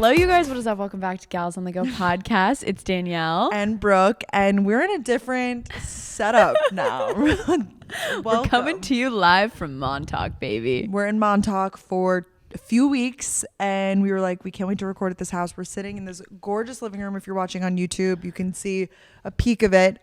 Hello, you guys. What is up? Welcome back to Gals on the Go podcast. It's Danielle and Brooke, and we're in a different setup now. We're coming to you live from Montauk, baby. We're in Montauk for a few weeks, and we were like, we can't wait to record at this house. We're sitting in this gorgeous living room. If you're watching on YouTube, you can see a peek of it.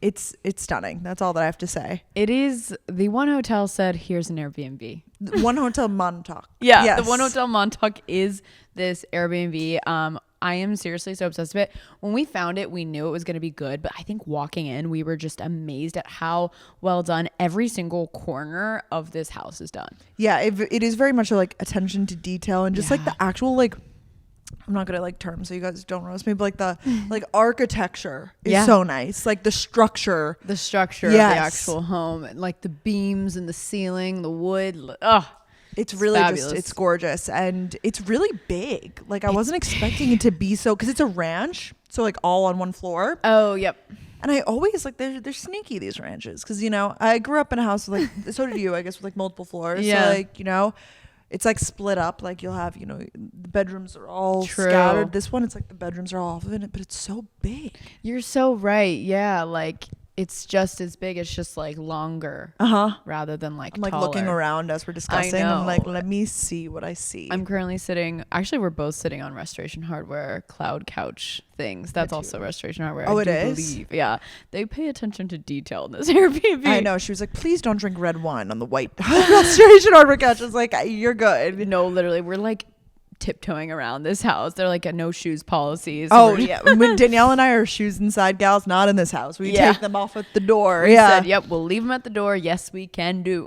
It's stunning. That's all that I have to say. It is. The one hotel said, here's an Airbnb. One Hotel Montauk. Yeah, yes. The One Hotel Montauk is this Airbnb. I am seriously so obsessed with it. When we found it, we knew it was going to be good, but I think walking in, we were just amazed at how well done every single corner of this house is done. Yeah, it is very much like attention to detail and just like the actual like, I'm not good at like terms, so you guys don't roast me, but like the like architecture is so nice. Like the structure of the actual home, and like the beams and the ceiling, the wood. It's really fabulous. it's gorgeous, and it's really big. Like I wasn't expecting it to be so, because it's a ranch, so like all on one floor. Oh, yep. And I always like they're sneaky, these ranches, because you know I grew up in a house with like so did you, I guess, with like multiple floors. Yeah. So like, you know, it's like split up. Like you'll have, you know, the bedrooms are all scattered. This one, it's like the bedrooms are all off of it, but it's so big. You're so right. Yeah, like it's just as big. It's just like longer. Rather than like I'm like taller. looking around as we're discussing. I'm like, let me see what I see. I'm currently sitting. Actually, we're both sitting on Restoration Hardware cloud couch things. That's also Restoration Hardware. Oh, I it is. Believe. Yeah, they pay attention to detail in this Airbnb. I know. She was like, please don't drink red wine on the white Restoration Hardware couch. I was like, you're good. No, literally, we're like tiptoeing around this house. They're like a no shoes policies. Oh yeah, when Danielle and I are shoes inside gals, not in this house. We take them off at the door. We said, yep, we'll leave them at the door. Yes, we can do.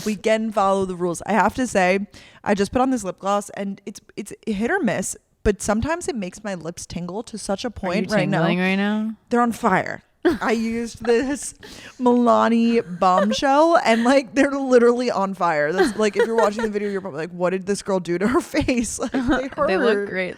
We can follow the rules. I have to say, I just put on this lip gloss, and it's hit or miss, but sometimes it makes my lips tingle to such a point. Are you tingling right now? They're on fire. I used this Milani bombshell, and like they're literally on fire. That's like, if you're watching the video, you're probably like, what did this girl do to her face? Like, they hurt. They look great.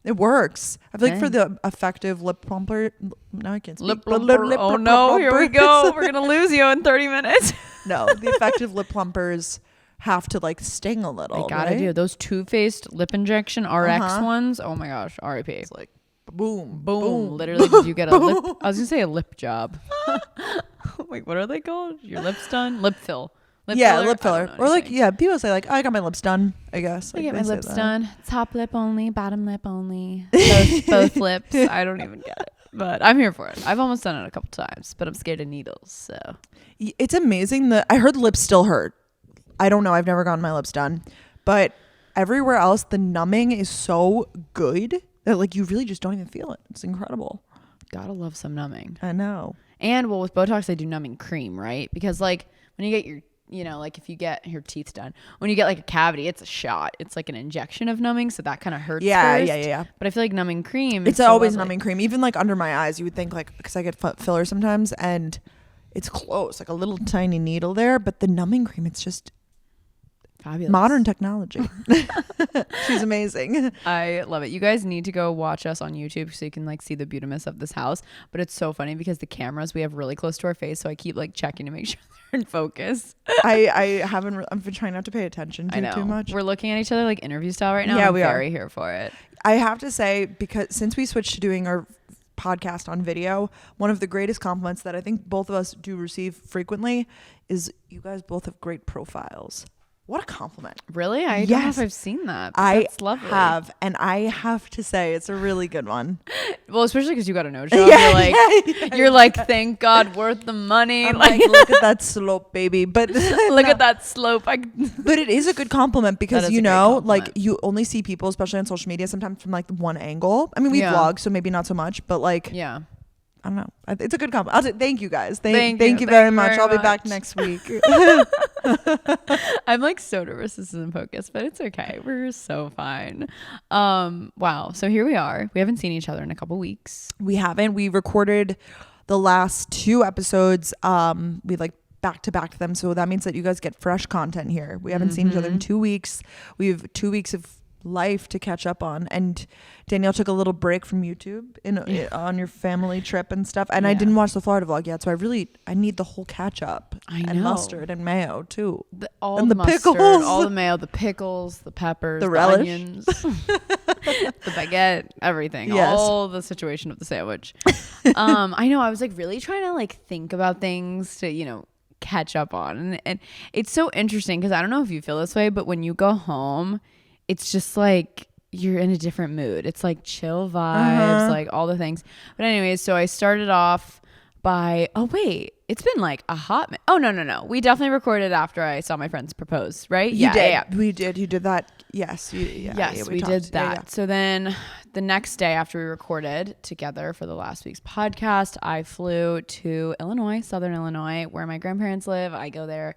It works. I feel like for the effective lip plumper, now I can't speak. Lip plumper. Oh no, here we go. We're gonna lose you in 30 minutes. No, the effective lip plumpers have to like sting a little. They gotta do those Too Faced lip injection RX ones. Oh my gosh, RIP. It's like boom. Literally, did you get a lip? I was gonna say a lip job. Wait, what are they called? Your lips done? Lip fill. Lip filler. Or like, people say like, I got my lips done, I guess. I like, get my lips done. Top lip only, bottom lip only. Both lips. I don't even get it. But I'm here for it. I've almost done it a couple times, but I'm scared of needles. So it's amazing that I heard lips still hurt. I don't know. I've never gotten my lips done. But everywhere else, the numbing is so good that like you really just don't even feel it. It's incredible. Gotta love some numbing. I know. And well, with Botox, they do numbing cream, right? Because like when you get your, you know, like if you get your teeth done, when you get like a cavity, it's a shot. It's like an injection of numbing, so that kind of hurts. Yeah. But I feel like numbing cream, it's always so numbing cream. Even like under my eyes, you would think like, because I get filler sometimes, and it's close, like a little tiny needle there. But the numbing cream, it's just fabulous. Modern technology. She's amazing. I love it. You guys need to go watch us on YouTube so you can like see the beautiness of this house. But it's so funny because the cameras we have really close to our face, so I keep like checking to make sure they're in focus. I've been trying not to pay attention to too much. We're looking at each other like interview style right now. Yeah, we are very here for it. I have to say, because since we switched to doing our podcast on video, one of the greatest compliments that I think both of us do receive frequently is you guys both have great profiles. What a compliment. Really? I don't know if I've seen that. That's lovely. I have, and I have to say it's a really good one. Well, especially because you got a no-show. You're like, thank God, worth the money. I'm like, look at that slope, baby. But look at that slope. But it is a good compliment because, you know, like you only see people, especially on social media, sometimes from like one angle. I mean, we vlog, so maybe not so much, but like, I don't know. It's a good compliment. Thank you guys. Thank you very much. I'll be back next week. I'm like so nervous this isn't focused, but it's okay. We're so fine. Wow. So here we are. We haven't seen each other in a couple weeks. We haven't. We recorded the last 2 episodes. We like back to back them. So that means that you guys get fresh content here. We haven't seen each other in 2 weeks. We have 2 weeks of life to catch up on. And Danielle took a little break from YouTube on your family trip and stuff. And I didn't watch the Florida vlog yet, so I need the whole catch up. I know. And mustard and mayo too. All the mustard, pickles, all the mayo, the pickles, the peppers, the relish, onions, the baguette, everything. Yes. All the situation of the sandwich. I know. I was like really trying to like think about things to catch up on, and it's so interesting because I don't know if you feel this way, but when you go home, it's just like you're in a different mood. It's like chill vibes, like all the things. But anyways, so I started off by, it's been like a hot minute. Oh, no. We definitely recorded after I saw my friends propose, right? You did. Yeah. We did. You did that. Yes. Yes, we did that. Yeah. So then the next day after we recorded together for the last week's podcast, I flew to Illinois, Southern Illinois, where my grandparents live. I go there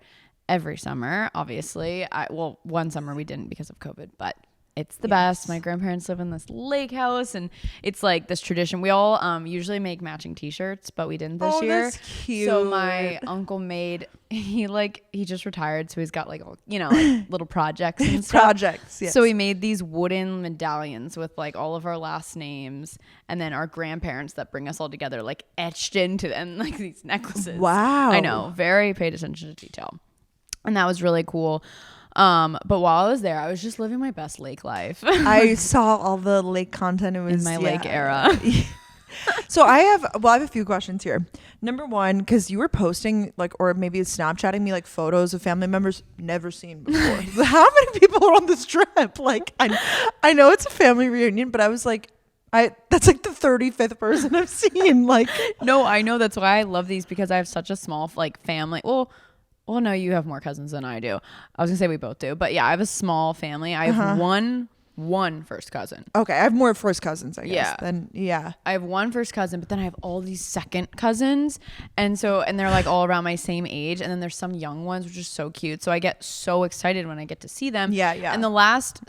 every summer, obviously. One summer we didn't because of COVID, but it's the best. My grandparents live in this lake house, and it's like this tradition. We all usually make matching t-shirts, but we didn't this year. That's cute. So my uncle he just retired, so he's got like little projects and stuff. Projects, yes. So he made these wooden medallions with like all of our last names, and then our grandparents that bring us all together, like etched into them, like these necklaces. Wow. I know, very paid attention to detail. And that was really cool. But while I was there, I was just living my best lake life. I saw all the lake content. It was in my lake era. So I have a few questions here. Number one, because you were posting or maybe Snapchatting me photos of family members never seen before. How many people are on this trip? I know it's a family reunion, but I was that's the 35th person I've seen. No, I know, that's why I love these, because I have such a small family. Well, no, you have more cousins than I do. I was gonna say we both do, but yeah, I have a small family. I have one first cousin. Okay, I have more first cousins, I guess. I have one first cousin, but then I have all these second cousins, and they're all around my same age, and then there's some young ones, which is so cute. So I get so excited when I get to see them. Yeah. And the last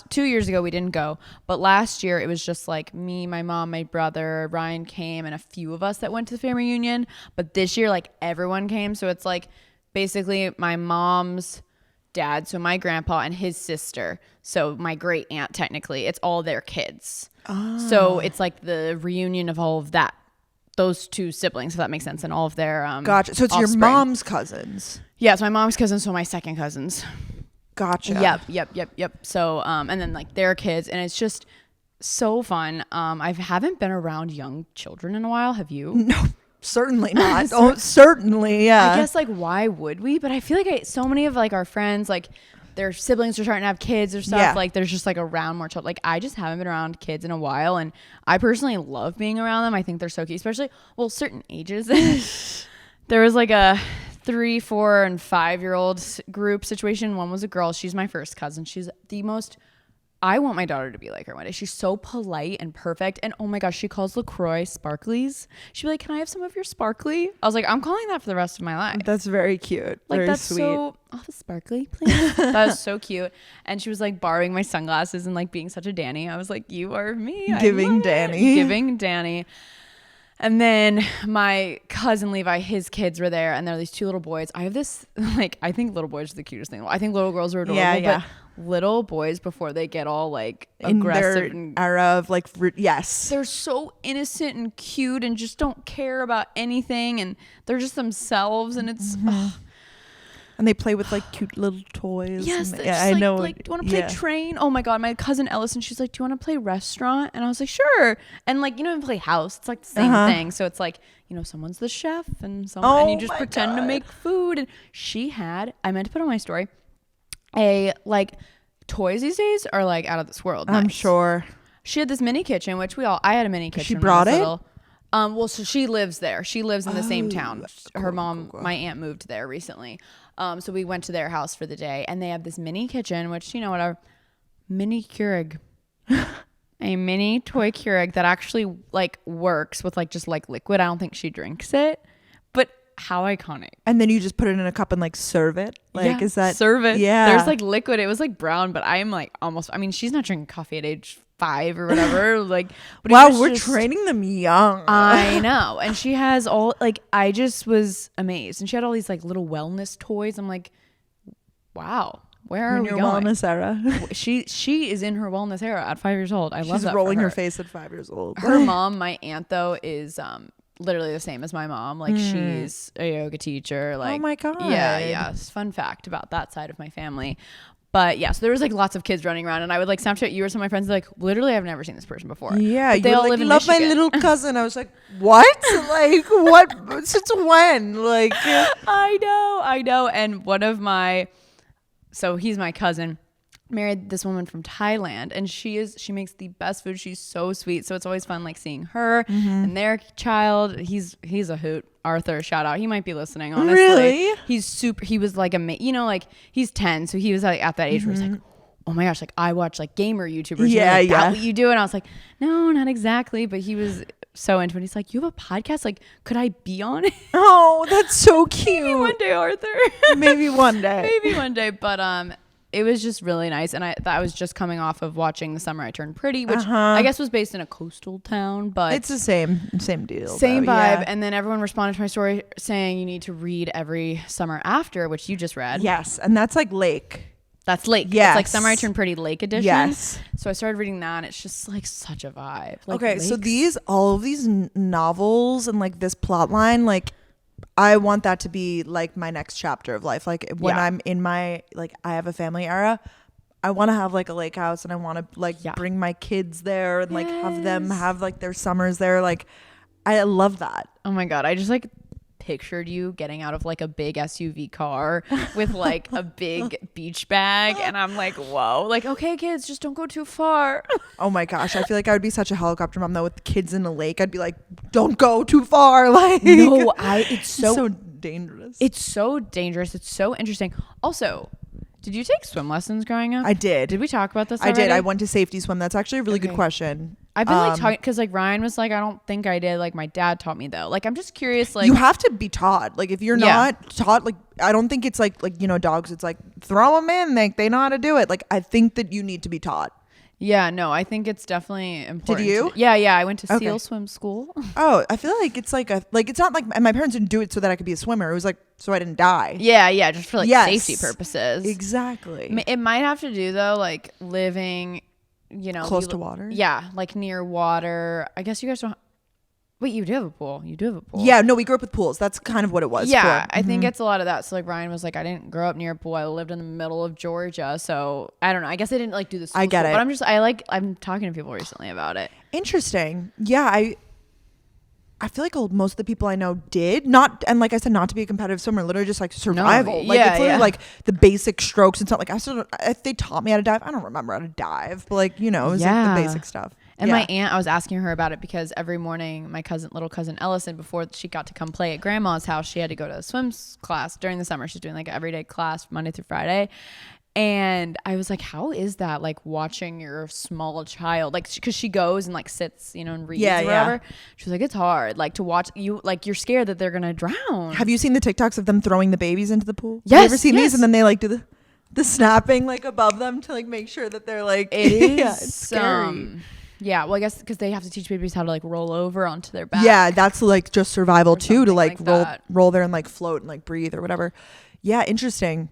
2 years ago we didn't go, but last year it was just me, my mom, my brother, Ryan came, and a few of us that went to the family reunion. But this year everyone came, so it's basically my mom's dad, so my grandpa and his sister, so my great aunt, technically it's all their kids. So it's the reunion of all of those two siblings, if that makes sense, and all of their gotcha. So it's offspring. Your mom's cousins. Yeah, it's my mom's cousins, so my second cousins. Gotcha. Yep. So, and then their kids, and it's just so fun. I haven't been around young children in a while. Have you? No, certainly not. Certainly, yeah. I guess why would we? But I feel so many of our friends, their siblings are starting to have kids or stuff. Yeah. There's just around more children. I just haven't been around kids in a while, and I personally love being around them. I think they're so cute, especially certain ages. There was a 3, 4, and 5-year-old group situation. One was a girl. She's my first cousin. She's the most, I want my daughter to be like her one day. She's so polite and perfect. And oh my gosh, she calls LaCroix sparklies. She'd be like, can I have some of your sparkly? I was like, I'm calling that for the rest of my life. That's very cute. Very that's sweet. So, the sparkly, please. That was so cute. And she was borrowing my sunglasses and being such a Danny. I was like, you are me. Giving Danny. And then my cousin Levi, his kids were there, and there are these 2 little boys. I have this, I think little boys are the cutest thing. I think little girls are adorable, but little boys, before they get all aggressive in their era of yes, they're so innocent and cute and just don't care about anything, and they're just themselves, and it's and they play with cute little toys. Yes, I know. Do you want to play train? Oh my god, my cousin Ellison, she's like, do you want to play restaurant? And I was like, sure. And play house. It's the same thing. So it's someone's the chef, and and you just pretend to make food. And she had, I meant to put on my story, a toys these days are out of this world. I'm sure. She had this mini kitchen, which I had a mini kitchen. She brought it? So she lives there. She lives in the same town. Her mom, my aunt, moved there recently. So we went to their house for the day, and they have this mini kitchen, which, whatever, mini Keurig, a mini toy Keurig that actually works with just liquid. I don't think she drinks it, but how iconic. And then you just put it in a cup and serve it. Is that serve it? Yeah. There's liquid. It was brown, but I'm almost, I mean, she's not drinking coffee at age 5 or whatever. But wow, we're training them young. I know. And she has all I just was amazed. And she had all these little wellness toys. I'm like, wow, where are we going? Wellness era. She is in her wellness era at 5 years old. I love that. She's rolling her face at 5 years old. Her mom, my aunt though, is literally the same as my mom. Like she's a yoga teacher. Like, oh my God. Yeah. Fun fact about that side of my family. But yeah, so there was like lots of kids running around, and I would like Snapchat you or some of my friends like, literally, I've never seen this person before. Yeah, they all live in love Michigan. my little cousin. I was like, what? Like, what? Since when? Like, I know. And one of so he's my cousin, married this woman from Thailand, and she makes the best food. She's so sweet, so it's always fun like seeing her and their child. He's a hoot. Arthur, shout out. He might be listening, honestly. Really? He was like like he's 10, so he was like at that age where he's like, oh my gosh, like I watch like gamer YouTubers. Yeah, like, that what you do? And I was like, no, not exactly. But he was so into it. He's like, you have a podcast? Like, could I be on it? Oh, that's so cute. Maybe one day, Arthur. Maybe one day. But it was just really nice. And I was just coming off of watching The Summer I Turned Pretty, which I guess was based in a coastal town, but it's the same deal. Same though, vibe. yeah. And then everyone responded to my story saying you need to read every summer after, which you just read. Yes. And that's like Lake. That's Lake. Yes. It's like Summer I Turned Pretty Lake edition. Yes. So I started reading that, and it's just like such a vibe. Like, okay, so all of these novels and like this plot line, like I want that to be like my next chapter of life. Like when I'm in my like I have a family era, I want to have like a lake house, and I want to like bring my kids there and like have them have like their summers there. Like I love that. Oh my God. I just like pictured you getting out of like a big SUV car with like a big beach bag, and I'm like, whoa, like, okay kids, just don't go too far. Oh my gosh, I feel like I would be such a helicopter mom though with the kids in a lake. I'd be like, don't go too far. Like, no, it's so dangerous. It's so dangerous. It's so interesting. Also, did you take swim lessons growing up? I did. Did we talk about this already? I did. I went to safety swim. That's actually a really good question. I've been like talking because like Ryan was like, I don't think I did. Like my dad taught me though. Like I'm just curious. Like you have to be taught. Like if you're not taught, like I don't think it's like dogs. It's like throw them in. Like they know how to do it. Like I think that you need to be taught. Yeah, no, I think it's definitely important. Did you? Yeah, I went to SEAL swim school. Oh, I feel like it's like it's not like, and my parents didn't do it so that I could be a swimmer. It was like so I didn't die. Yeah, just for like safety purposes. Exactly. It might have to do though, like living, close to water. Yeah, like near water. I guess you guys don't. Wait, you do have a pool. Yeah, no, we grew up with pools. That's kind of what it was. Yeah, I think it's a lot of that. So like Ryan was like, I didn't grow up near a pool. I lived in the middle of Georgia. So I don't know. I guess I didn't like do this. I get it. But I'm talking to people recently about it. Interesting. Yeah, I feel like most of the people I know did not, and like I said, not to be a competitive swimmer, literally just like survival. No, like it's literally like the basic strokes. It's not like if they taught me how to dive, I don't remember how to dive, but like it was like the basic stuff. And my aunt, I was asking her about it because every morning my little cousin Ellison, before she got to come play at grandma's house, she had to go to a swim class during the summer. She's doing like an everyday class Monday through Friday. And I was like, how is that like watching your small child? Like, cause she goes and like sits, and reads or whatever. She was like, it's hard. Like to watch you, like you're scared that they're going to drown. Have you seen the TikToks of them throwing the babies into the pool? Yes. Have you ever seen these? And then they like do the snapping like above them to like make sure that they're like, it is it's scary. Yeah, well, I guess because they have to teach babies how to like roll over onto their back. Yeah, that's like just survival too, to like roll there and like float and like breathe or whatever. Yeah, interesting.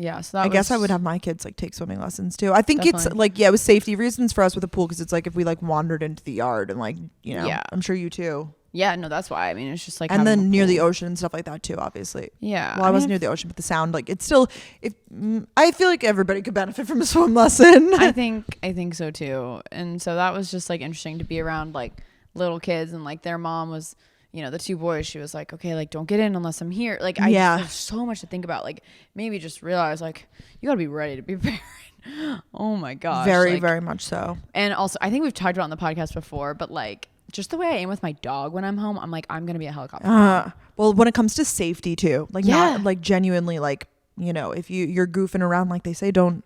Yeah, so I guess I would have my kids like take swimming lessons too. I think it's like it was safety reasons for us with the pool because it's like if we like wandered into the yard and like I'm sure you too. Yeah, no, that's why. I mean, it's just like and then near the ocean and stuff like that too, obviously. Yeah. Well, I wasn't near the ocean, but the sound like it's still. I feel like everybody could benefit from a swim lesson. I think so too, and so that was just like interesting to be around like little kids and like their mom was. The two boys, she was like, okay, like, don't get in unless I'm here. Like, there's so much to think about. Like, maybe just realize, like, you got to be ready to be a parent. Oh, my gosh. Very, very much so. And also, I think we've talked about it on the podcast before, but, like, just the way I am with my dog when I'm home, I'm like, I'm going to be a helicopter. Well, when it comes to safety, too. Like, not, like, genuinely, like, if you're goofing around, like they say, don't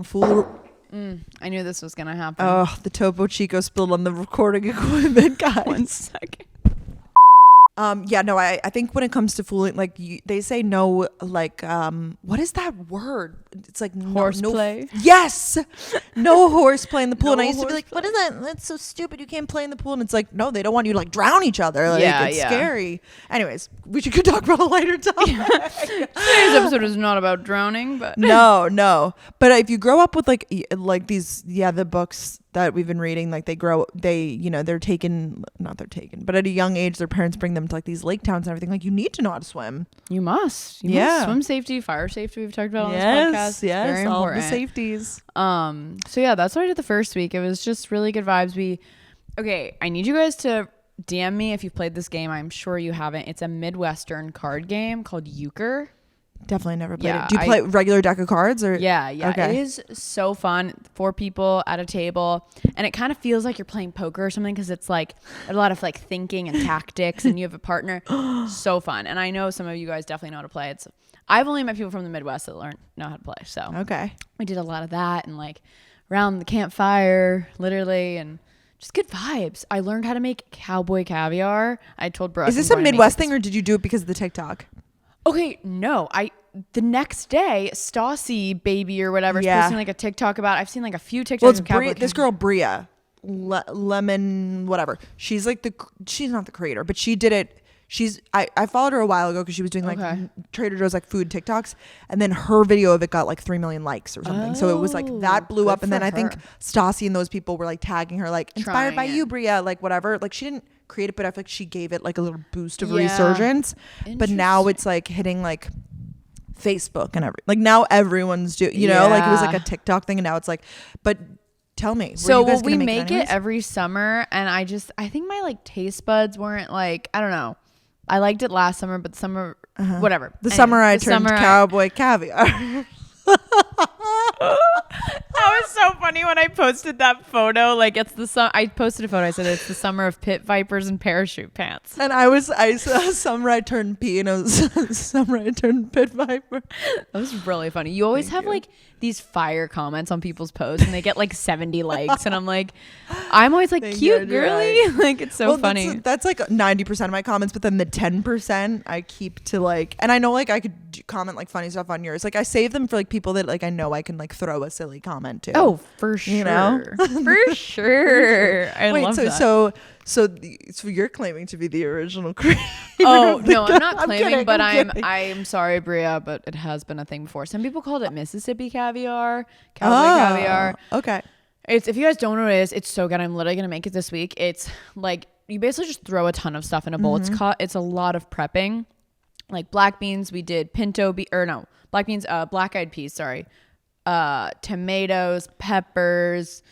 fool. I knew this was going to happen. Oh, the Topo Chico spilled on the recording equipment, guys. 1 second. I think when it comes to fooling, like they say no, like, what is that word? it's like horseplay. Yes, no horseplay in the pool. No and I used to be like, what is that? That's so stupid. You can't play in the pool. And it's like, no, they don't want you to like drown each other. Like, it's scary. Anyways, we should talk about a lighter topic. Today's episode is not about drowning, but no. But if you grow up with like these, the books that we've been reading, like they're taken, but at a young age, their parents bring them to like these lake towns and everything. Like, you need to know how to swim. You must. Swim safety, fire safety. We've talked about on this podcast. Yes, very all important. the safeties. So yeah, that's what I did the first week. It was just really good vibes. I need you guys to DM me if you've played this game. I'm sure you haven't. It's a Midwestern card game called Euchre. Definitely never played it. Do you play regular deck of cards or? Yeah. Okay. It is so fun. 4 people at a table, and it kind of feels like you're playing poker or something because it's like a lot of like thinking and tactics, and you have a partner. So fun. And I know some of you guys definitely know how to play. I've only met people from the Midwest that know how to play. So okay, we did a lot of that and like around the campfire, literally, and just good vibes. I learned how to make cowboy caviar. I told Brooke. Is this a Midwest thing, or did you do it because of the TikTok? Okay, no. The next day, Stassi baby or whatever is posting like a TikTok about. I've seen like a few TikToks of cowboy. This girl Bria, Lemon, whatever. She's like she's not the creator, but she did it. I followed her a while ago because she was doing like Trader Joe's like food TikToks, and then her video of it got like 3 million likes or something. So it was like that blew up, and then I think Stassi and those people were like tagging her like inspired by you, Bria, like whatever. Like she didn't create it, but I feel like she gave it like a little boost of resurgence. But now it's like hitting like Facebook and like now everyone's doing, like it was like a TikTok thing, and now it's like, but tell me. So we make it every summer, and I think my like taste buds weren't like, I don't know. I liked it last summer, but the summer, whatever. Summer I turned cowboy caviar. That was so funny when I posted that photo. Like I posted a photo. I said it's the summer of pit vipers and parachute pants. And I saw summer I turned pea, and it was summer I turned pit viper. That was really funny. You always have like these fire comments on people's posts, and they get like 70 likes, and I'm always like, cute girly. Right. Like it's so funny. That's like 90% of my comments, but then the 10% I keep to like, and I know like I could comment like funny stuff on yours. Like I save them for like people that like I know I can like throw a silly comment to. Oh, for sure. For sure. I love that. So you're claiming to be the original creator. Oh, no, I'm not claiming, but I'm sorry, Bria, but it has been a thing before. Some people called it Mississippi caviar, cowboy caviar. Okay. If you guys don't know what it is, it's so good. I'm literally going to make it this week. It's like you basically just throw a ton of stuff in a bowl. It's a lot of prepping. Like black beans, we did black-eyed peas, sorry. Tomatoes, peppers,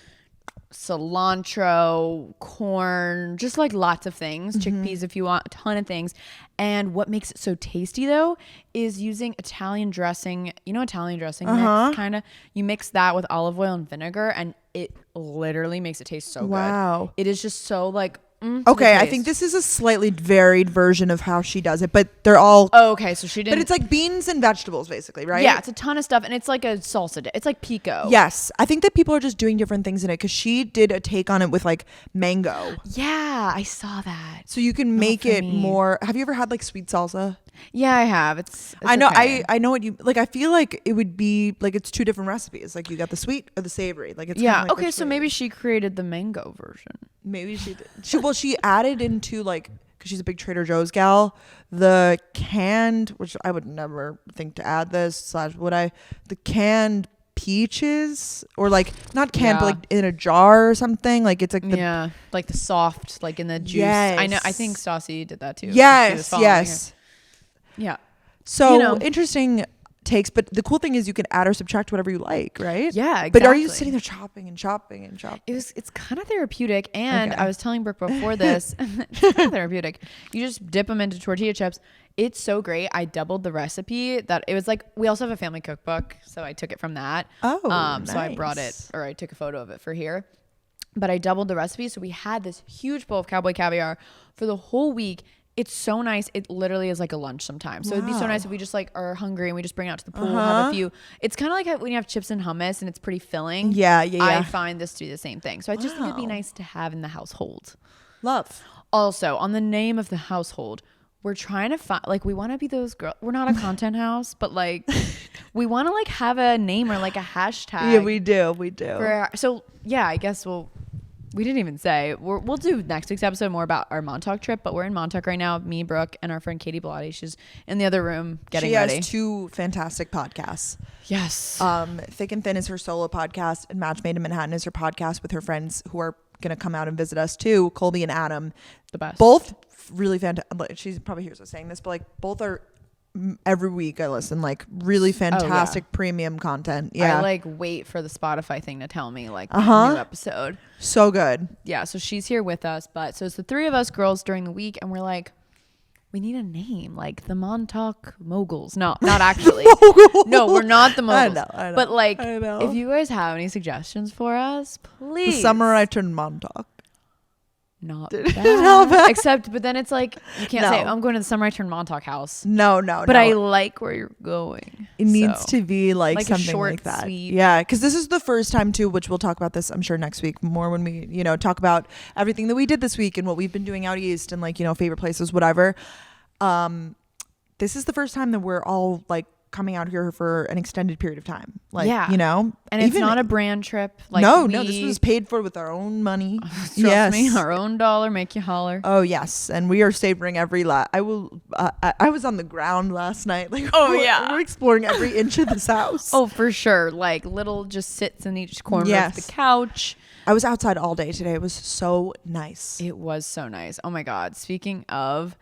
cilantro, corn, just like lots of things. Chickpeas if you want, a ton of things. And what makes it so tasty though is using Italian dressing. You know Italian dressing mix, kind of. You mix that with olive oil and vinegar, and it literally makes it taste so good. Wow. It is just so like okay, I think this is a slightly varied version of how she does it, but they're all okay. So she didn't. But it's like beans and vegetables, basically, right? Yeah, it's a ton of stuff, and it's like a salsa. It's like pico. Yes, I think that people are just doing different things in it because she did a take on it with like mango. Yeah, I saw that. So you can make it more. Have you ever had like sweet salsa? Yeah, I have. I know. Okay. I know what you like. I feel like it would be like it's 2 different recipes. Like you got the sweet or the savory. Like it's like okay. So maybe she created the mango version. Maybe she did. She added into like because she's a big Trader Joe's gal. The canned, which I would never think to add this / would I? The canned peaches or like not canned but like in a jar or something. Like it's like like the soft like in the juice. Yes. I know. I think Stassi did that too. Yes. Yeah. So interesting takes, but the cool thing is you can add or subtract whatever you like, right? Yeah, exactly. But are you sitting there chopping? It's kind of therapeutic, and I was telling Brooke before this, it's kind of therapeutic. You just dip them into tortilla chips. It's so great. I doubled the recipe. That it was like we also have a family cookbook, so I took it from that. Nice. So I brought it, or I took a photo of it for here. But I doubled the recipe, so we had this huge bowl of cowboy caviar for the whole week. It's so nice. It literally is like a lunch sometimes. So it'd be so nice if we just like are hungry and we just bring it out to the pool, have a few. It's kind of like when you have chips and hummus and it's pretty filling. Yeah. I find this to be the same thing. So I just think it'd be nice to have in the household. Love. Also, on the name of the household, we're trying to find, like, we want to be those girls. We're not a content house, but like we want to like have a name or like a hashtag. Yeah, we do. So yeah, I guess we didn't even say we'll do next week's episode more about our Montauk trip, but we're in Montauk right now. Me, Brooke, and our friend Katie Bellotti. She's in the other room getting ready. She has 2 fantastic podcasts. Yes. Thick and Thin is her solo podcast, and Match Made in Manhattan is her podcast with her friends who are gonna come out and visit us too, Colby and Adam. The best. Both really fantastic. She probably hears us saying this, but like both are every week I listen, like really fantastic premium content. Yeah, I like wait for the Spotify thing to tell me like the new episode. So good. Yeah, so she's here with us, but so it's the 3 of us girls during the week, and we're like, we need a name, like the Montauk Moguls. No, not actually. No, we're not the Moguls. I know. But like, if you guys have any suggestions for us, please. The summer I turned Montauk. Not bad. Except, but then it's like, you can't say, I'm going to the Summer I Turned Montauk house. No. But I like where you're going. It needs to be like something short, like that. Sweet. Yeah, because this is the first time too, which we'll talk about this, I'm sure, next week more when we, talk about everything that we did this week and what we've been doing out east and like, favorite places, whatever. This is the first time that we're all like coming out here for an extended period of time. Like, and it's not a brand trip. Like no, this was paid for with our own money. Trust me, our own dollar, make you holler. Oh yes. And we are savoring every I was on the ground last night. Like, we're exploring every inch of this house. Oh, for sure. Like little just sits in each corner of the couch. I was outside all day today. It was so nice. It was so nice. Oh my God. Speaking of,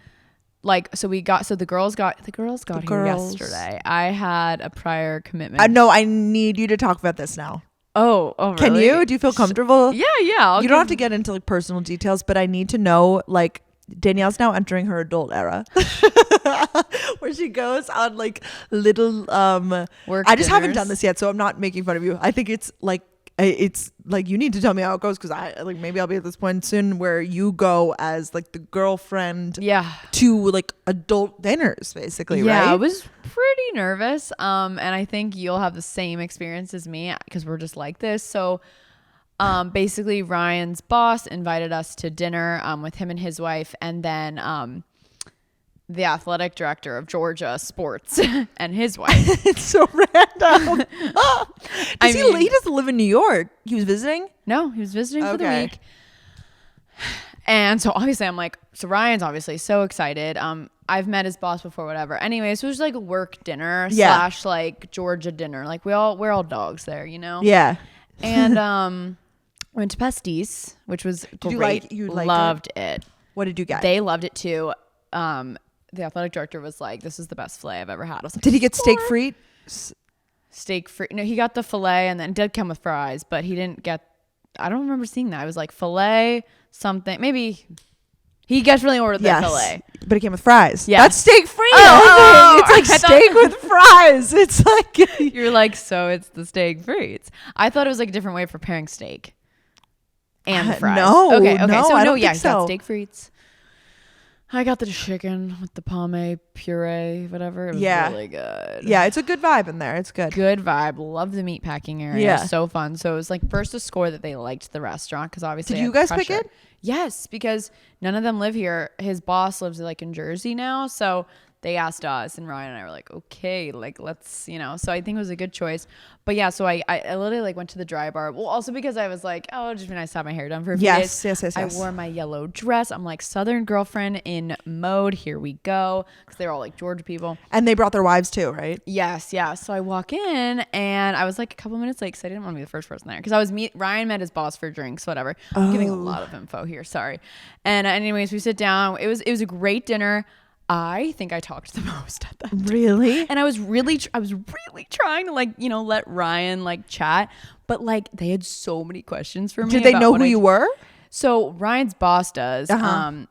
like, the girls got here yesterday. I had a prior commitment. No, I need you to talk about this now. Oh, really? Can you? Do you feel comfortable? Yeah. You don't have to get into like personal details, but I need to know, like, Danielle's now entering her adult era where she goes on like little work I just haven't done this yet, so I'm not making fun of you. I think it's like you need to tell me how it goes, because I like maybe I'll be at this point soon where you go as like the girlfriend to like adult dinners basically. Right? I was pretty nervous and I think you'll have the same experience as me because we're just like this. So basically Ryan's boss invited us to dinner with him and his wife, and then the athletic director of Georgia sports and his wife. It's so random. He doesn't live in New York. He was visiting? No, he was visiting for the week. And so obviously I'm like, so Ryan's obviously so excited. I've met his boss before, whatever. Anyway, so it was like a work dinner / like Georgia dinner. Like we're all dogs there, Yeah. And went to Pastis, which was great. You loved it. What did you get? They loved it too. The athletic director was like, this is the best filet I've ever had. I was like, did he get steak frites? Steak free? No, he got the filet, and then it did come with fries, but he didn't get, I don't remember seeing that. I was like, filet something. Maybe he definitely ordered the filet. But it came with fries. Yeah. That's steak free. It's like steak with fries. It's like. You're like, so it's the steak frites. I thought it was like a different way of preparing steak and fries. No. Okay. No, so I no, don't think he so. got steak frites. I got the chicken with the pommes puree, whatever. It was really good. Yeah, it's a good vibe in there. It's good. Good vibe. Love the meat packing area. Yeah. So fun. So it was like first to score that they liked the restaurant, because obviously. Did you guys pick it? Yes, because none of them live here. His boss lives like in Jersey now. So they asked us, and Ryan and I were like, okay, like let's, so I think it was a good choice. But yeah, so I literally like went to the dry bar. Well, also because I was like, oh, it'd just be nice to have my hair done for a few days. Yes. I wore my yellow dress. I'm like Southern girlfriend in mode. Here we go. Because they're all like Georgia people. And they brought their wives too, right? Yes. Yeah. So I walk in and I was like a couple minutes late because I didn't want to be the first person there. Because Ryan met his boss for drinks, whatever. I'm giving a lot of info here. Sorry. And anyways, we sit down. It was a great dinner. I think I talked the most at that. Really? And I was really trying to like, let Ryan like chat, but like they had so many questions for me. Did they know who you were? So Ryan's boss does. 5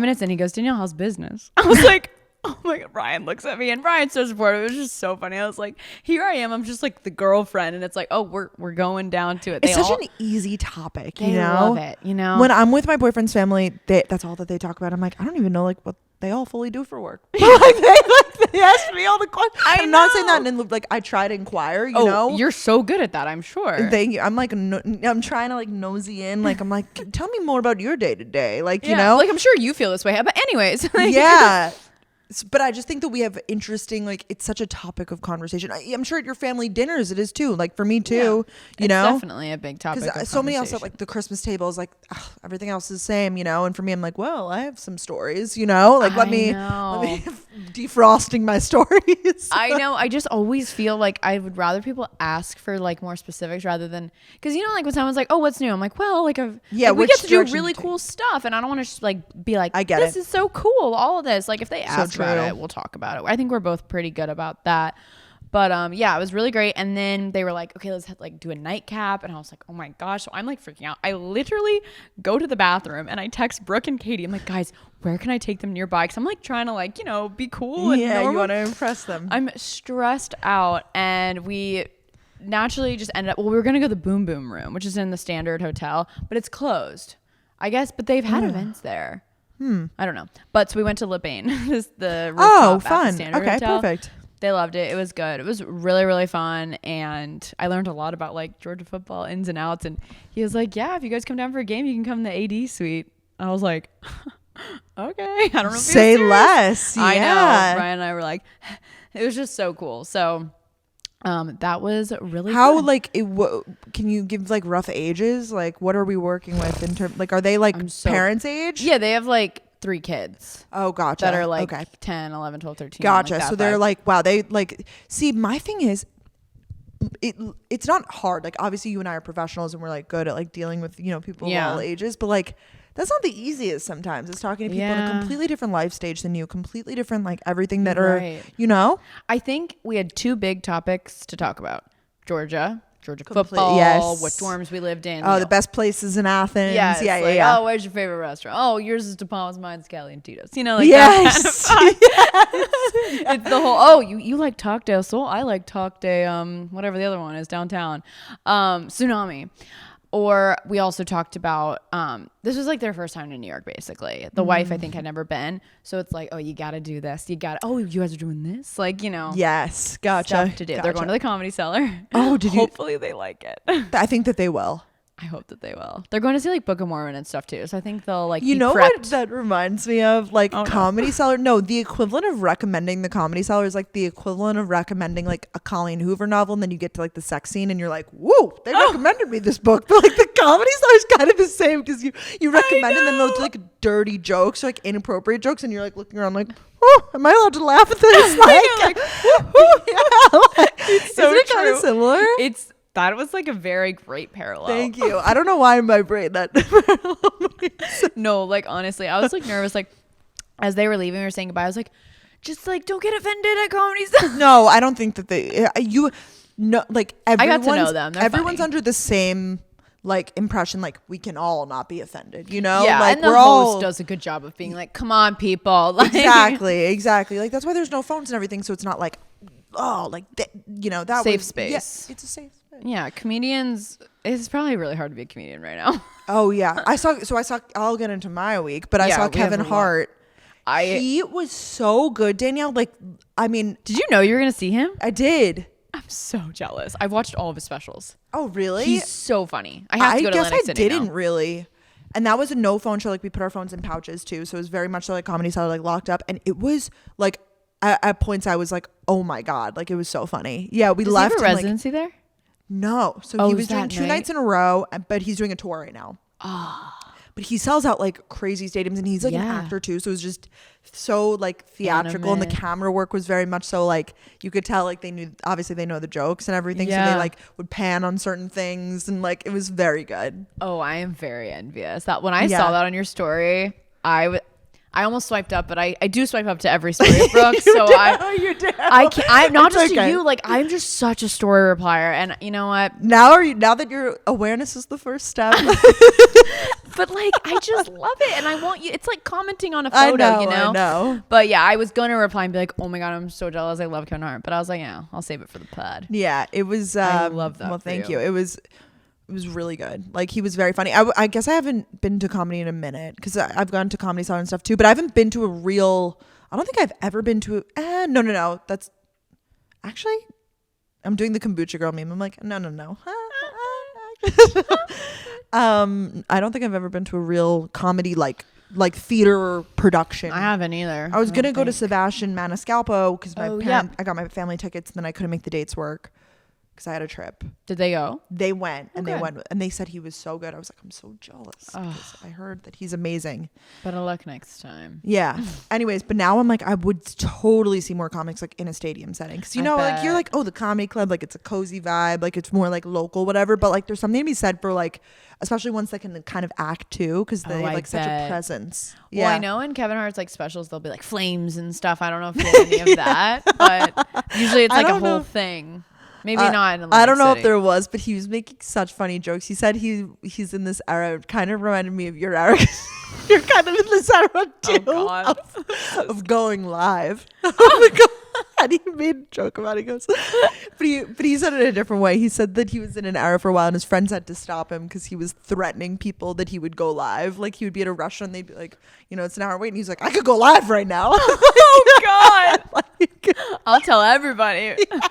minutes in, he goes, Danielle, how's business? I was like, oh my God, Ryan looks at me, and Ryan's so supportive. It was just so funny. I was like, here I am. I'm just like the girlfriend, and it's like, oh, we're going down to it. It's such an easy topic, you know? Love it, you know? When I'm with my boyfriend's family, that's all that they talk about. I'm like, I don't even know like what they all fully do for work. They ask me all the questions. I'm not saying that, and like I try to inquire. You know, you're so good at that. I'm sure. Thank you. I'm like, I'm trying to like nosy in. Like I'm like, tell me more about your day to day. Like you know, like I'm sure you feel this way. But anyways, yeah. But I just think that we have interesting, like, it's such a topic of conversation. I'm sure at your family dinners it is too. Like for me too, you know, it's definitely a big topic. Because so many else at like the Christmas table is like, ugh, everything else is the same, you know. And for me, I'm like, well, I have some stories, you know. Like let me defrosting my stories. I know. I just always feel like I would rather people ask for like more specifics rather than because you know, like when someone's like, oh, what's new? I'm like, well, like we get to do really cool stuff, and I don't want to just like be like, I get this is so cool, all of this. Like if they ask about it, we'll talk about it. I think we're both pretty good about that. But yeah, it was really great. And then they were like, okay, let's like do a nightcap. And I was like, oh my gosh. So I'm like freaking out. I literally go to the bathroom and I text Brooke and Katie. I'm like, guys, where can I take them nearby? Because I'm like trying to like, you know, be cool. And yeah, you want to impress them. I'm stressed out. And we naturally just ended up, well, we were going to go to the Boom Boom Room, which is in the Standard Hotel, but it's closed, I guess. But they've had events there. I don't know. But so we went to Le Bain, the rooftop fun. At the Standard Okay, Hotel. Perfect. They loved it. It was good. It was really, really fun. And I learned a lot about like Georgia football ins and outs. And he was like, yeah, if you guys come down for a game, you can come in the AD suite. I was like, okay. I don't know if say less. Yeah. I know. Ryan and I were like, it was just so cool. So that was really how fun. Like can you give like rough ages? Like what are we working with in terms like are they like parents age? Yeah, they have like 3 kids. Oh, gotcha. That are like 10, 11, 12, 13. Gotcha. Like so they're like, wow, they like, see, my thing is, it's not hard. Like, obviously you and I are professionals and we're like good at like dealing with, you know, people of all ages, but like, that's not the easiest sometimes. It's talking to people in a completely different life stage than you, completely different, like everything that are, you know? I think we had 2 big topics to talk about. Georgia football, what dorms we lived in. Oh, the best places in Athens. Yes, yeah. Oh, where's your favorite restaurant? Oh, yours is De Palma's, mine's Cali and Tito's. You know, like that kind of It's the whole, you like Talk Day Sol, I like Talk Day, whatever the other one is downtown. Tsunami. Or we also talked about, this was like their first time in New York, basically. The wife, I think, had never been. So it's like, oh, you got to do this. You guys are doing this? Like, you know. Yes. Gotcha. Stuff to do. Gotcha. They're going to the Comedy Cellar. Oh, Hopefully they like it. I think that they will. I hope that they will. They're going to see like Book of Mormon and stuff too. So I think they'll like, you know what that reminds me of? Like Comedy Cellar. No, the equivalent of recommending the Comedy Cellar is like the equivalent of recommending like a Colleen Hoover novel. And then you get to like the sex scene and you're like, whoa, they recommended me this book. But like the Comedy Cellar is kind of the same because you recommend it and then they'll do like dirty jokes or like inappropriate jokes. And you're like looking around like, oh, am I allowed to laugh at this? Like, it's so isn't it kind of similar? That was like a very great parallel. Thank you. I don't know why in my brain that No, like honestly, I was like nervous. Like as they were leaving, we were saying goodbye. I was like, just like don't get offended at Comedy Cellar. No, I don't think that like everyone's, I got to know them. They're everyone's funny. Under the same like impression. Like we can all not be offended, you know? Yeah, like and the host does a good job of being like, come on, people. Like, exactly. Like that's why there's no phones and everything. So it's not like, oh, like you know that safe space. Yeah, it's a safe space. Yeah, comedians. It's probably really hard to be a comedian right now. Oh yeah, I saw. I'll get into my week, but I saw Kevin Hart. He was so good, Danielle. Like, I mean, did you know you were gonna see him? I did. I'm so jealous. I've watched all of his specials. Oh really? He's so funny. I have to go to Atlantic City I didn't really. And that was a no phone show. Like we put our phones in pouches too, so it was very much like Comedy Cellar, like locked up. And it was like at points I was like, oh my god, like it was so funny. Yeah, we left. Does he have a residency there? No. So he was doing 2 nights in a row, but he's doing a tour right now. But he sells out like crazy stadiums and he's like an actor too. So it was just so like theatrical and the camera work was very much so like you could tell like obviously they know the jokes and everything. So they like would pan on certain things and like it was very good. Oh, I am very envious. That when I saw that on your story, I I almost swiped up, but I do swipe up to every story of Brooke. You do. I'm not just to you. Like, I'm just such a story replier, and you know what? Now that your awareness is the first step. But like, I just love it, and I want you. It's like commenting on a photo, I know. But yeah, I was gonna reply and be like, "Oh my god, I'm so jealous. I love Kevin Hart." But I was like, "Yeah, I'll save it for the pod." Yeah, it was. I love that. Well, thank you. It was really good. Like, he was very funny. I guess I haven't been to comedy in a minute because I've gone to Comedy Cellar and stuff too, but I haven't been to a real. I don't think I've ever been to. No. That's actually. I'm doing the kombucha girl meme. I'm like, no. I don't think I've ever been to a real comedy like theater production. I haven't either. I was gonna go to Sebastian Maniscalco because I got my family tickets, and then I couldn't make the dates work because I had a trip. Did they go? They went, and they said he was so good. I was like, I'm so jealous because I heard that he's amazing. Better luck next time. Yeah. Anyways, but now I'm like, I would totally see more comics like in a stadium setting because like you're like, oh, the comedy club, like it's a cozy vibe, like it's more like local, whatever. But like, there's something to be said for like, especially ones that can kind of act too, because they have like such a presence. Yeah. Well, I know in Kevin Hart's like specials, they'll be like flames and stuff. I don't know if you have any of that, but usually it's like a whole thing. Maybe not in Atlantic I don't know City. if there was, but he was making such funny jokes. He said he's in this era. It kind of reminded me of your era. You're kind of in this era too of going live. Oh my god. And he made a joke about it. He goes, but he said it in a different way. He said that he was in an era for a while and his friends had to stop him because he was threatening people that he would go live. Like, he would be at a restaurant and they'd be like, it's an hour wait, and he's like, I could go live right now. Oh god. Like, I'll tell everybody. Yeah.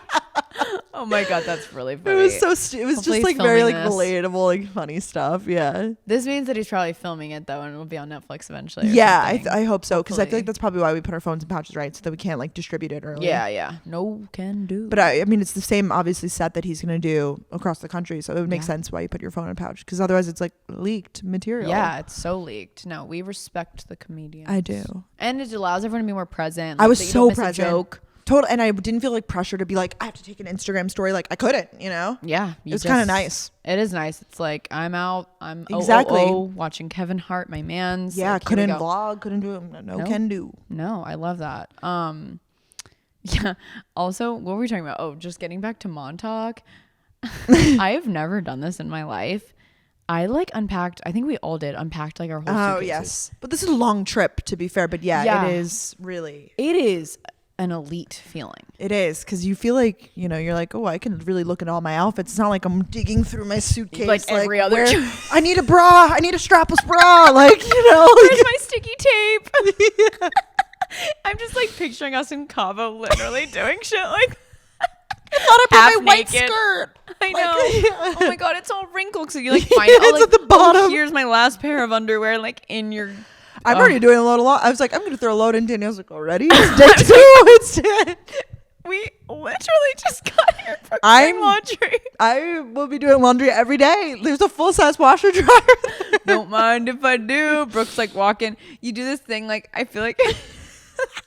Oh my god, that's really funny. It was it was just like very like relatable, like funny stuff. Yeah. This means that he's probably filming it though, and it'll be on Netflix eventually. Yeah, I hope so, because I feel like that's probably why we put our phones in pouches, right? So that we can't like distribute it early. Yeah. No can do. But I mean, it's the same obviously set that he's gonna do across the country, so it would make sense why you put your phone in a pouch, because otherwise it's like leaked material. Yeah, it's so leaked. No, we respect the comedians. I do, and it allows everyone to be more present. Like, I was so present. Joke. Total, and I didn't feel like pressure to be like, I have to take an Instagram story. Like, I couldn't, Yeah. It was kind of nice. It is nice. It's like, I'm out. I'm watching Kevin Hart, my man's. Yeah, like, couldn't vlog, couldn't do it. No can do. No, I love that. Yeah. Also, what were we talking about? Oh, just getting back to Montauk. I have never done this in my life. I like unpacked. I think we all did unpacked like our whole suitcases. Oh, yes. But this is a long trip, to be fair. But yeah, it is really. It is an elite feeling. It is, because you feel like, you're like, oh, I can really look at all my outfits. It's not like I'm digging through my suitcase like every other. I need a bra. I need a strapless bra. Like, where's my sticky tape? Yeah. I'm just like picturing us in Cabo literally doing shit like. I thought I put my white skirt. I know. Oh my god, it's all wrinkled. So you like find out like, at the bottom. Oh, here's my last pair of underwear, like in your. I'm already doing a lot. I was like, I'm gonna throw a load in. Danielle's like, already? It's day 2. It's dead. We literally just got here from doing laundry. I will be doing laundry every day. There's a full size washer dryer there. Don't mind if I do. Brooke's like walking. You do this thing like I feel like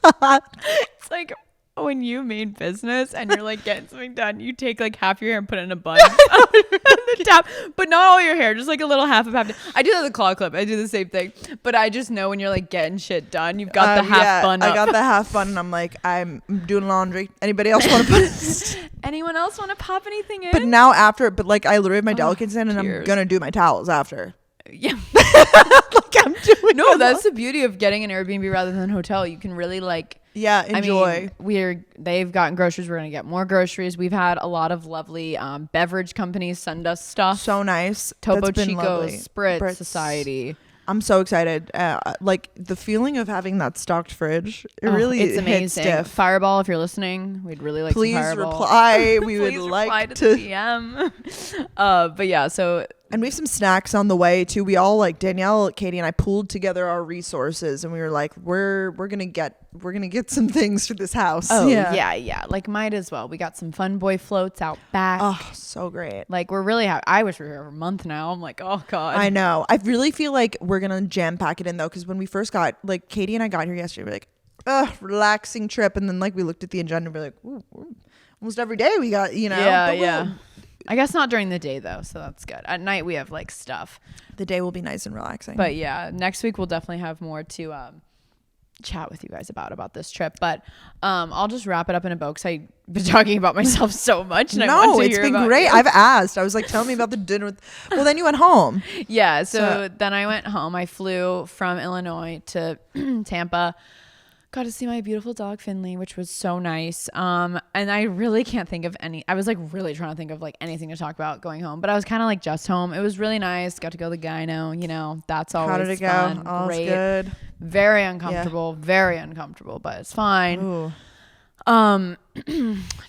it's like when you mean business and you're like getting something done, you take like half your hair and put it in a bun on the top, but not all your hair, just like a little half of half. I do that with a claw clip. I do the same thing, but I just know when you're like getting shit done, you've got the half bun up. I got the half bun and I'm like, I'm doing laundry. Anybody else want to put it? Anyone else want to pop anything in? But now after, like I literally have my delicates in and I'm gonna do my towels after. Yeah. Like I'm doing. No, that's the beauty of getting an Airbnb rather than a hotel. You can really like. Yeah, enjoy. I mean, they've gotten groceries. We're gonna get more groceries. We've had a lot of lovely beverage companies send us stuff. So nice. Topo Chico, Spritz Society. I'm so excited. Like the feeling of having that stocked fridge, it's amazing. Hits diff. Fireball, if you're listening, we'd really like. Please some Fireball. Reply. We would like to the DM. But yeah, so. And we have some snacks on the way too. We all like Danielle, Katie, and I pooled together our resources, and we were like, we're gonna get some things for this house. Oh yeah. Like might as well. We got some Fun Boy floats out back. Oh, so great. Like we're really happy. I wish we were here for a month now. I'm like, oh god. I know. I really feel like we're gonna jam pack it in though, because when we first got like Katie and I got here yesterday, we're like, relaxing trip, and then like we looked at the agenda, and we're like, ooh, almost every day we got Yeah. I guess not during the day though, so that's good. At night we have like stuff. The day will be nice and relaxing. But yeah, next week we'll definitely have more to chat with you guys about this trip, but I'll just wrap it up in a bow because I've been talking about myself so much. And it's been great. I've asked. I was like, tell me about the dinner. Well, then you went home. Yeah. So then I went home. I flew from Illinois to Tampa. Got to see my beautiful dog Finley, which was so nice. And I really can't think of I was like really trying to think of like anything to talk about going home, but I was kind of like just home. It was really nice. Got to go to the gyno, you know, that's always fun. How did it go? All great. Good. Very uncomfortable, but it's fine. Ooh.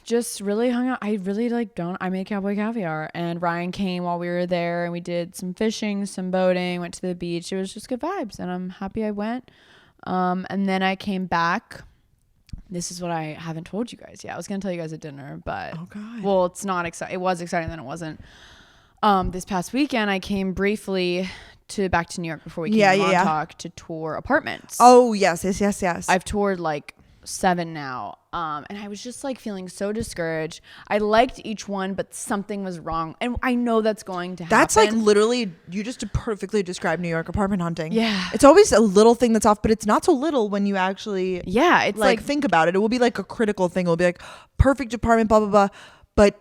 Just really hung out. I really I made cowboy caviar, and Ryan came while we were there, and we did some fishing, some boating, went to the beach. It was just good vibes, and I'm happy I went. And then I came back. This is what I haven't told you guys yet. I was going to tell you guys at dinner, but well, it's not exciting. It was exciting, then it wasn't. This past weekend I came briefly back to New York before we came to Montauk to tour apartments. Oh, yes. I've toured like 7 now. And I was just like feeling so discouraged. I liked each one, but something was wrong. And I know that's going to happen. That's like literally, you just perfectly described New York apartment hunting. Yeah. It's always a little thing that's off, but it's not so little when you actually it's like think about it. It will be like a critical thing. It will be like perfect apartment, blah, blah, blah. But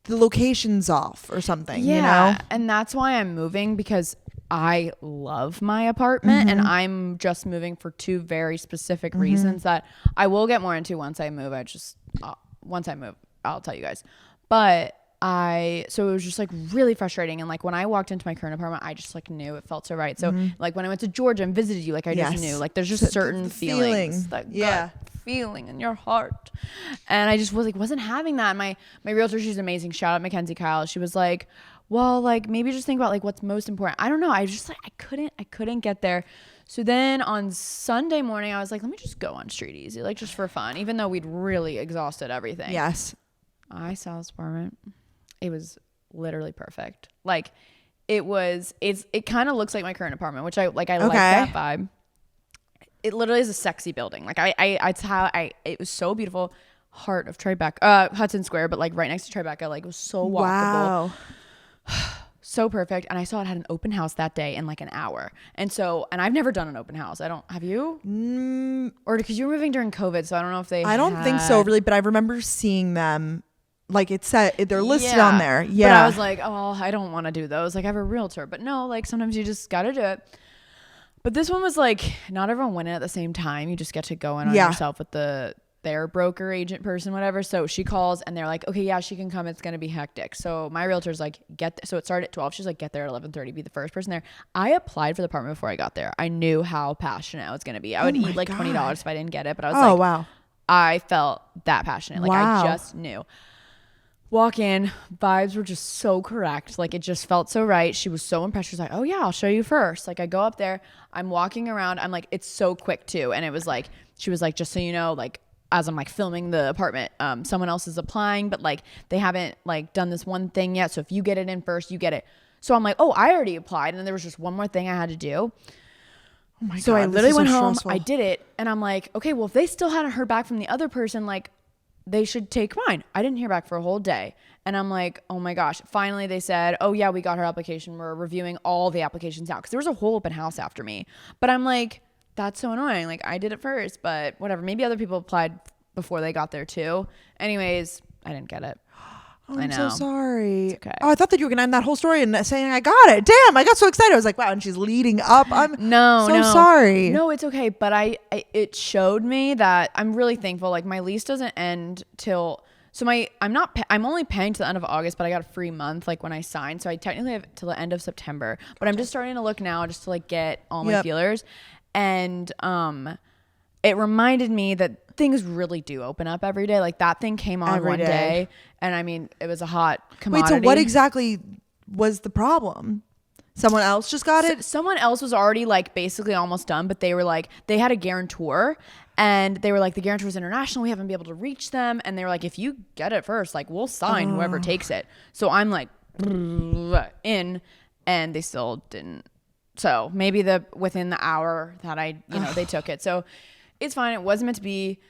the location's off or something, you know? And that's why I'm moving, because I love my apartment, and I'm just moving for 2 very specific reasons that I will get more into once I move. Once I move, I'll tell you guys. But so it was just like really frustrating. And like when I walked into my current apartment, I just like knew it felt so right. So like when I went to Georgia and visited you, like I just knew, like there's just certain feelings, that gut feeling in your heart. And I just wasn't having that. And my realtor, she's amazing. Shout out Mackenzie Kyle. She was like, well, like maybe just think about like what's most important. I don't know. I was just like, I couldn't get there. So then on Sunday morning, I was like, let me just go on Street Easy, like just for fun, even though we'd really exhausted everything. Yes. I saw this apartment. It was literally perfect. Like it kind of looks like my current apartment, which I like that vibe. It literally is a sexy building. Like it was so beautiful. Heart of Tribeca, Hudson Square, but like right next to Tribeca, like it was so walkable. Wow. So perfect. And I saw it had an open house that day in like an hour. And I've never done an open house. Have you? Or because you were moving during COVID, so I don't know if I don't think so really, but I remember seeing them. Like it said, they're listed on there. Yeah. But I was like, oh, I don't want to do those. Like I have a realtor, but no, like sometimes you just got to do it. But this one was like, not everyone went in at the same time. You just get to go in on yourself with their broker agent person, whatever. So she calls and they're like, okay, yeah, she can come. It's going to be hectic. So my realtor's like, so it started at 12. She's like, get there at 11:30, be the first person there. I applied for the apartment before I got there. I knew how passionate I was going to be. I would eat like $20 if I didn't get it. But I was wow. I felt that passionate. Like I just knew. Walk in, vibes were just so correct. Like it just felt so right. She was so impressed. She was like, oh yeah, I'll show you first. Like I go up there, I'm walking around. I'm like, it's so quick too. And it was like, she was like, just so you know, like as I'm like filming the apartment, someone else is applying, but like they haven't like done this one thing yet. So if you get it in first, you get it. So I'm like, oh, I already applied. And then there was just one more thing I had to do. Oh my God. So I literally went home, stressful. I did it. And I'm like, okay, well, if they still hadn't heard back from the other person, like they should take mine. I didn't hear back for a whole day. And I'm like, oh my gosh. Finally, they said, oh yeah, we got her application. We're reviewing all the applications now. Because there was a whole open house after me. But I'm like, that's so annoying. Like I did it first, but whatever. Maybe other people applied before they got there too. Anyways, I didn't get it. Oh, I'm so sorry. It's okay. Oh, I thought that you were going to end that whole story and saying I got it. Damn, I got so excited. I was like, wow, and she's leading up. I'm so sorry. No, it's okay. But it showed me that I'm really thankful. Like my lease doesn't end till, so I'm only paying to the end of August, but I got a free month like when I signed. So I technically have till the end of September, but I'm just starting to look now just to like get all my feelers. And it reminded me that things really do open up every day. Like that thing came on one day. And I mean, it was a hot commodity. Wait, so what exactly was the problem? Someone else just got it? Someone else was already like basically almost done, but they were like, they had a guarantor and they were like, the guarantor's international. We haven't been able to reach them. And they were like, if you get it first, like we'll sign whoever takes it. So I'm like in, and they still didn't. So maybe within the hour that they took it. So it's fine. It wasn't meant to be.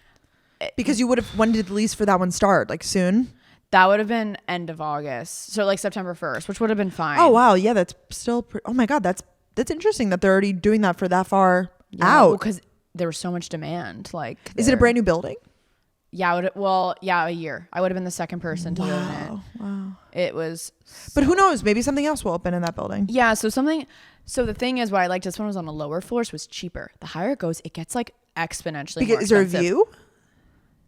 Because you would have, when did the lease for that one start? Like soon? That would have been end of August. So like September 1st, which would have been fine. Oh, wow. Yeah, that's still, oh my God. That's interesting that they're already doing that for that far out. Because there was so much demand. Like, is it a brand new building? Yeah, a year. I would have been the second person to live in it. Wow. It was. But who knows? Maybe something else will open in that building. Yeah. So the thing is, why I liked this one was on a lower floor, so it was cheaper. The higher it goes, it gets like exponentially more expensive. Is there a view?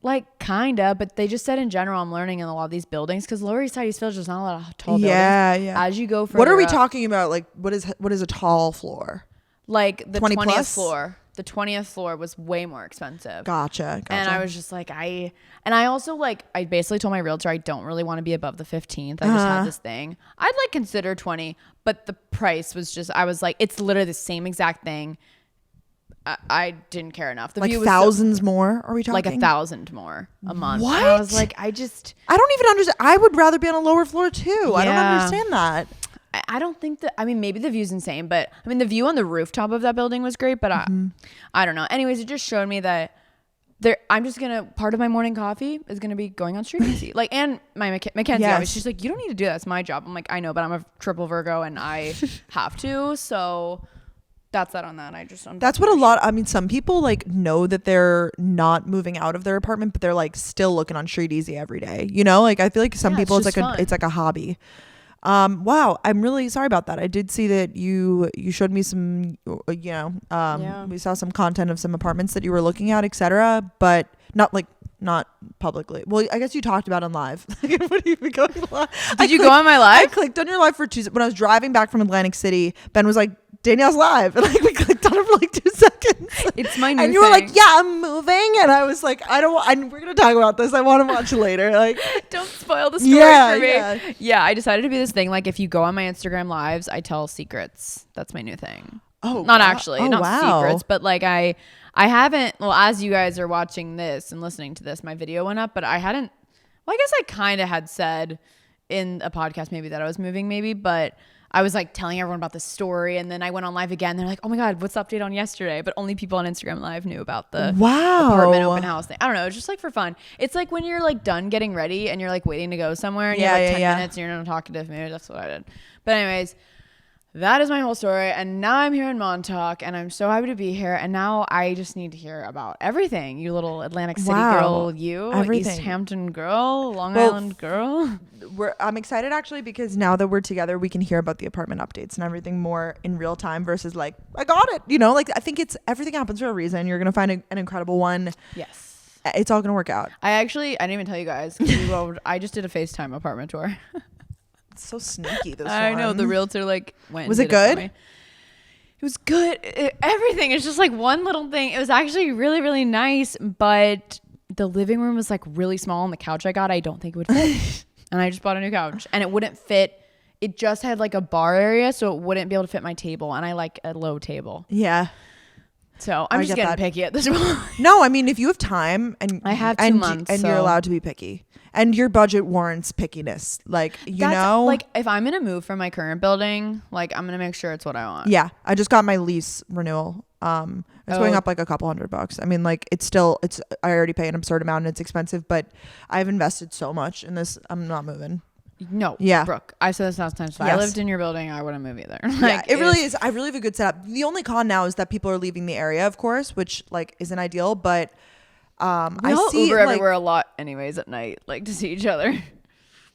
Like, kinda, but they just said in general, I'm learning in a lot of these buildings, because Lower East Side, East Village, there's not a lot of tall buildings. Yeah. As you go further, what are we talking about? Like, what is a tall floor? Like the 20th floor. The 20th floor was way more expensive. Gotcha. And I was just like, I also like, I basically told my realtor I don't really want to be above the 15th. I just had this thing. I'd like consider 20, but the price was just, I was like, it's literally the same exact thing. I didn't care enough. The like view was thousands more? Are we talking? Like 1,000 more a month. What? And I was like, I don't even understand. I would rather be on a lower floor too. Yeah. I don't understand that. I don't think that, I mean, maybe the view's insane, but I mean, the view on the rooftop of that building was great, but I don't know. Anyways, it just showed me that I'm just going to, part of my morning coffee is going to be going on Street Easy. Like, and my Mackenzie, yes. She's like, you don't need to do that. It's my job. I'm like, I know, but I'm a triple Virgo and I have to. So that's that on that. That's what a lot, I mean, some people like know that they're not moving out of their apartment, but they're like still looking on Street Easy every day. You know, like I feel like some people it's like a hobby. Wow, I'm really sorry about that. I did see that you showed me some, we saw some content of some apartments that you were looking at, etc., but not publicly. Well, I guess you talked about it on live. What are you going live? Did you go on my live? I clicked on your live for Tuesday when I was driving back from Atlantic City. Ben was like, Danielle's live, and like we clicked on it for like 2 seconds. It's my new and you were like, yeah, I'm moving, and I was like, we're gonna talk about this. I want to watch it later. Like, don't spoil the story for me. Yeah, I decided to be this thing. Like, if you go on my Instagram lives, I tell secrets. That's my new thing. Oh, not actually, not secrets, but like I haven't. Well, as you guys are watching this and listening to this, my video went up, but I hadn't. Well, I guess I kind of had said in a podcast maybe that I was moving, maybe, but I was like telling everyone about the story, and then I went on live again. They're like, oh my God, what's the update on yesterday? But only people on Instagram live knew about the apartment open house thing. I don't know. It's just like for fun. It's like when you're like done getting ready and you're like waiting to go somewhere and you have like 10 minutes and you're not talkative. Maybe that's what I did. But anyways, that is my whole story. And now I'm here in Montauk and I'm so happy to be here. And now I just need to hear about everything. You little Atlantic City girl, everything. East Hampton girl, Long Island girl. I'm excited actually because now that we're together, we can hear about the apartment updates and everything more in real time versus like, I got it. You know, like I think everything happens for a reason. You're going to find an incredible one. Yes. It's all going to work out. I didn't even tell you guys. I just did a FaceTime apartment tour. So sneaky this I know the realtor like went. Was it good? It was good. Everything. It's just like one little thing. It was actually really, really nice, but the living room was like really small, and the couch I got, I don't think it would fit. And I just bought a new couch, and it wouldn't fit. It just had like a bar area, so it wouldn't be able to fit my table, and I like a low table. Yeah. So I'm just getting picky at this point. No, I mean if you have time and I have 2 months, and you're allowed to be picky, and your budget warrants pickiness, like like if I'm gonna move from my current building, like I'm gonna make sure it's what I want. Yeah, I just got my lease renewal. It's going up like a couple $100. I mean, like I already pay an absurd amount and it's expensive, but I've invested so much in this. I'm not moving. No, yeah, Brooke, I said this last time. So yes. I lived in your building. I wouldn't move either. Like, yeah, it really is. I really have a good setup. The only con now is that people are leaving the area, of course, which like isn't ideal. But I see Uber everywhere a lot, anyways, at night, like to see each other.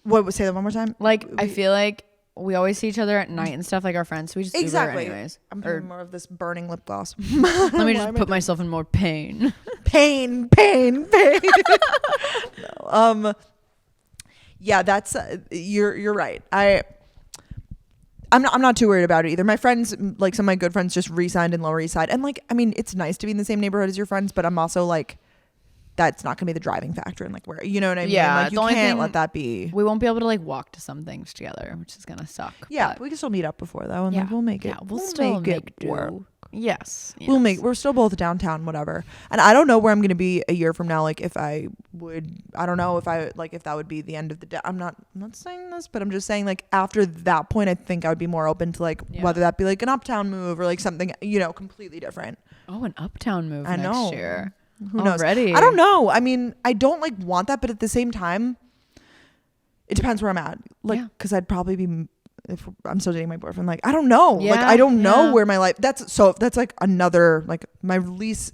What? Say that one more time. Like I feel like we always see each other at night and stuff, like our friends. So we just Uber anyways. I'm putting more of this burning lip gloss. Let me just put myself in more pain. Pain. No. Yeah, that's you're right. I'm not too worried about it either. My friends, like some of my good friends, just re-signed in Lower East Side, and like I mean, it's nice to be in the same neighborhood as your friends, but I'm also like, that's not gonna be the driving factor, and like where you know what I mean. Yeah, like you can't let that be. We won't be able to like walk to some things together, which is gonna suck. Yeah, we can still meet up before though, and like we'll make it. Yeah, we'll still make it work. Yes. We're still both downtown, whatever. And I don't know where I'm going to be a year from now. Like if I don't know if that would be the end of the day. I'm not saying this, but I'm just saying like after that point, I think I would be more open to like whether that be like an uptown move or like something, completely different. Oh, an uptown move next year. Who knows? Already? I don't know. I mean, I don't like want that, but at the same time, it depends where I'm at. Like, cause I'd probably be if I'm still dating my boyfriend, like, I don't know. Yeah, like, I don't know where my life, that's like another, like, my lease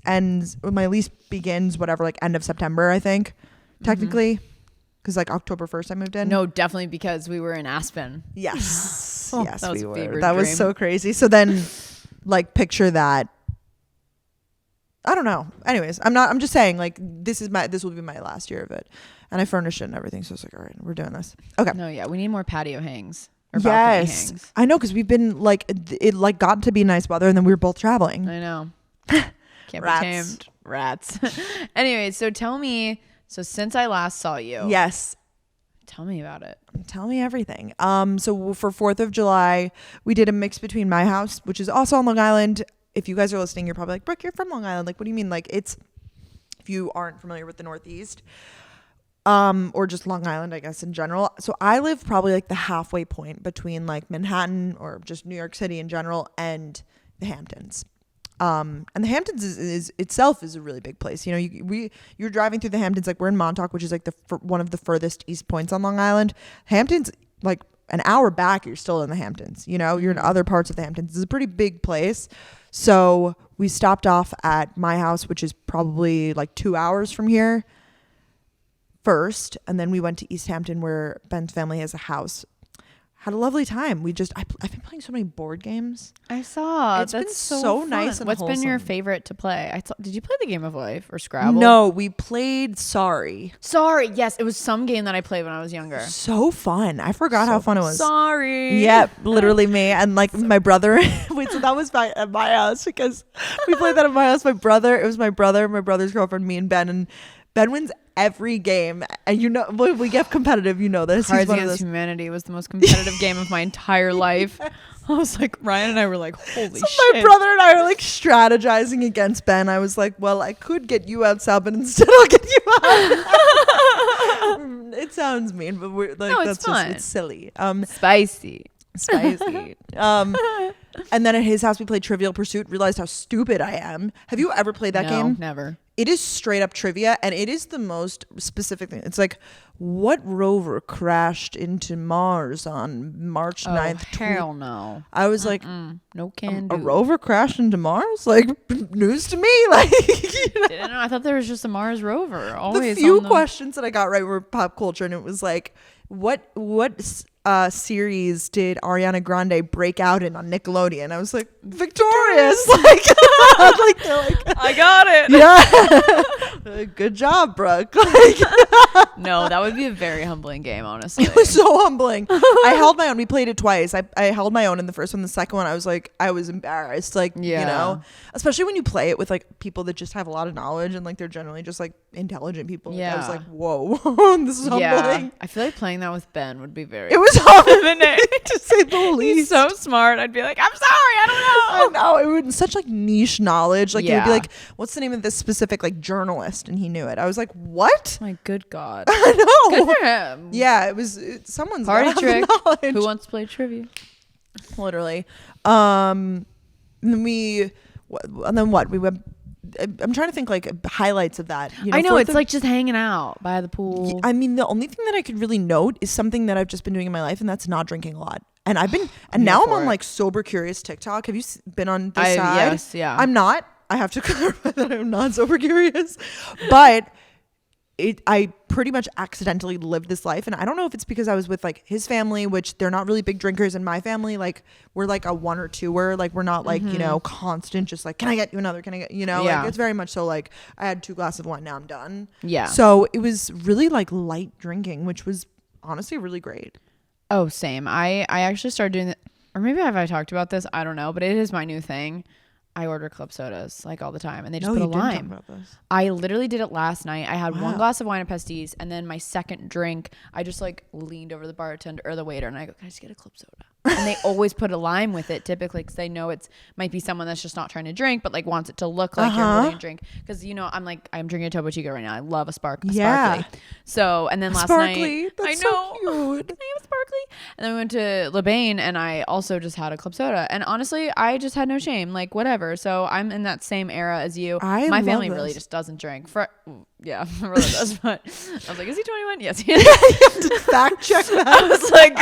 begins, whatever, like end of September, I think, technically. Because like October 1st I moved in. No, definitely because we were in Aspen. Yes. Yes, that was we a were. fever That was dream. so crazy. So then like picture that. I don't know. Anyways, I'm just saying, like, this will be my last year of it. And I furnished it and everything. So it's like, all right, we're doing this. Okay. No, yeah. We need more patio hangs. Or balcony hangs. I know, because we've been like, it like got to be nice weather and then we were both traveling. I know. Can't be tamed. Rats. Anyway, so tell me, so since I last saw you. Yes. Tell me about it. Tell me everything. So for 4th of July, we did a mix between my house, which is also on Long Island. If you guys are listening, you're probably like, Brooke, you're from Long Island. Like, what do you mean? Like, it's, if you aren't familiar with the Northeast, or just Long Island, I guess, in general. So I live probably like the halfway point between like Manhattan or just New York City in general and the Hamptons. And the Hamptons is itself is a really big place. You know, you're driving through the Hamptons, like we're in Montauk, which is like one of the furthest east points on Long Island. Hamptons, like an hour back, you're still in the Hamptons. You know, you're in other parts of the Hamptons. It's a pretty big place. So we stopped off at my house, which is probably like 2 hours from here first. And then we went to East Hampton, where Ben's family has a house. Had a lovely time. I've been playing so many board games. I saw. It's been so nice and What's been your wholesome. favorite to play? Did you play the Game of Life or Scrabble? No, we played Sorry. Sorry. Yes, it was some game that I played when I was younger. So fun. I forgot how fun it was. Sorry. Yep, literally me. And like my brother. Wait, so that was back at my house, because we played that at my house. It was my brother's girlfriend, me and Ben. And Ben wins every game. And you know, when we get competitive, you know this. Cards Against Humanity was the most competitive game of my entire life. I was like, Ryan and I were like, holy shit. My brother and I are like strategizing against Ben. I was like, well, I could get you out, Sal, but instead I'll get you out. It sounds mean, but we're like, no, that's fun. Just, it's silly. Spicy. And then at his house we played Trivial Pursuit. Realized how stupid I am. Have you ever played that game? Never. It is straight up trivia, and it is the most specific thing. It's like, what rover crashed into Mars on March 9th? Hell no. I was like, no can do. A rover crashed into Mars? Like, news to me. Like, you know? Didn't know. I thought there was just a Mars rover. Always the few questions that I got right were pop culture, and it was like, what series did Ariana Grande break out in on Nickelodeon? I was like, Victorious. Like, they're like, I got it. Yeah. Good job, Brooke. Like, no, that would be a very humbling game, honestly. it was so humbling. I held my own. We played it twice. I held my own in the first one. The second one, I was embarrassed. Like, you know, especially when you play it with like people that just have a lot of knowledge and like they're generally just like intelligent people. Yeah. I was like, whoa, this is humbling. I feel like playing that with Ben would be very. It was humbling to say the least. He's so smart. I'd be like, I'm sorry, I don't know. I know, it was such like niche knowledge. Like, you'd be like, what's the name of this specific like journalist? And he knew it. I was like, what? My good God. I know. Good for him. Yeah, it was someone's party trick. knowledge. Who wants to play trivia? Literally. And then we went. I'm trying to think like highlights of that. You know, I know, it's like just hanging out by the pool. I mean, the only thing that I could really note is something that I've just been doing in my life, and that's not drinking a lot. And now I'm on like Sober Curious TikTok. Have you been on this side? Yes, yeah. I'm not. I have to clarify that I'm not Sober Curious, but I pretty much accidentally lived this life. And I don't know if it's because I was with like his family, which they're not really big drinkers, and my family, like, we're like a one or two-er. Like, we're not like, you know, constant, just like, can I get you another? Can I get, you know, like, it's very much so like, I had 2 glasses of wine, now I'm done. Yeah. So it was really like light drinking, which was honestly really great. Oh, same. I actually started doing that, or maybe have I talked about this? I don't know, but it is my new thing. I order club sodas like all the time, and they just put a lime. I literally did it last night. I had 1 glass of wine at Pastis, and then my second drink, I just like leaned over the bartender or the waiter, and I go, "Can I just get a club soda?" And they always put a lime with it, typically, because they know it's might be someone that's just not trying to drink, but like wants it to look like you're really gonna drink. Because you know, I'm drinking a Topo Chico right now. I love a sparkly. So, and then last night, That's I know, so cute. I am sparkly. And then we went to LeBain and I also just had a club soda. And honestly, I just had no shame. Like, whatever. So I'm in that same era as you. My family really just doesn't drink. Yeah, really does. But I was like, is he 21? Yes, he is. You have to fact check that. I was like,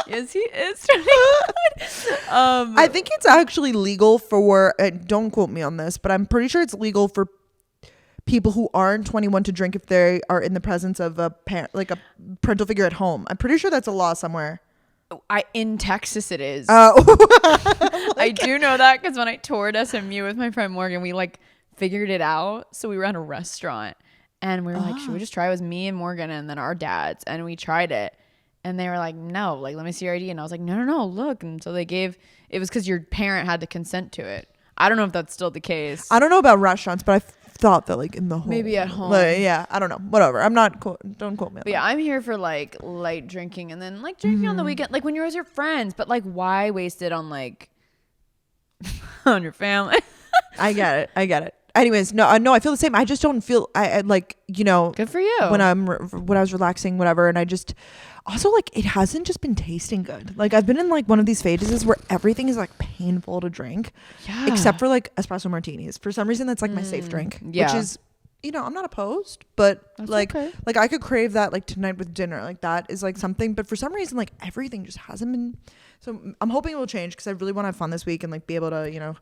yes, he is 21. I think it's actually legal for, don't quote me on this, but I'm pretty sure it's legal for people who aren't 21 to drink if they are in the presence of a parent, like a parental figure at home. I'm pretty sure that's a law somewhere. In Texas it is. Oh. I do know that because when I toured SMU with my friend Morgan, we like figured it out. So we were at a restaurant and we were like, should we just try? It was me and Morgan and then our dads, and we tried it and they were like, no, like, let me see your ID. And I was like, no, look. And so they gave, it was because your parent had to consent to it. I don't know if that's still the case. I don't know about restaurants, but I thought that like in the home. Maybe at home. Like, yeah, I don't know. Whatever. I'm not, don't quote me on But yeah, I'm here for like light drinking and then like drinking on the weekend, like when you're with your friends, but like why waste it on like on your family? I get it. Anyways, no, I feel the same. I just don't feel, I like, you know, good for you. When I was relaxing, whatever. And I just also like, it hasn't just been tasting good. Like I've been in like one of these phases where everything is like painful to drink, except for like espresso martinis. For some reason, that's like my safe drink, which is, you know, I'm not opposed, but that's like I could crave that like tonight with dinner. Like that is like something, but for some reason, like everything just hasn't been. So I'm hoping it will change because I really want to have fun this week and like be able to, you know,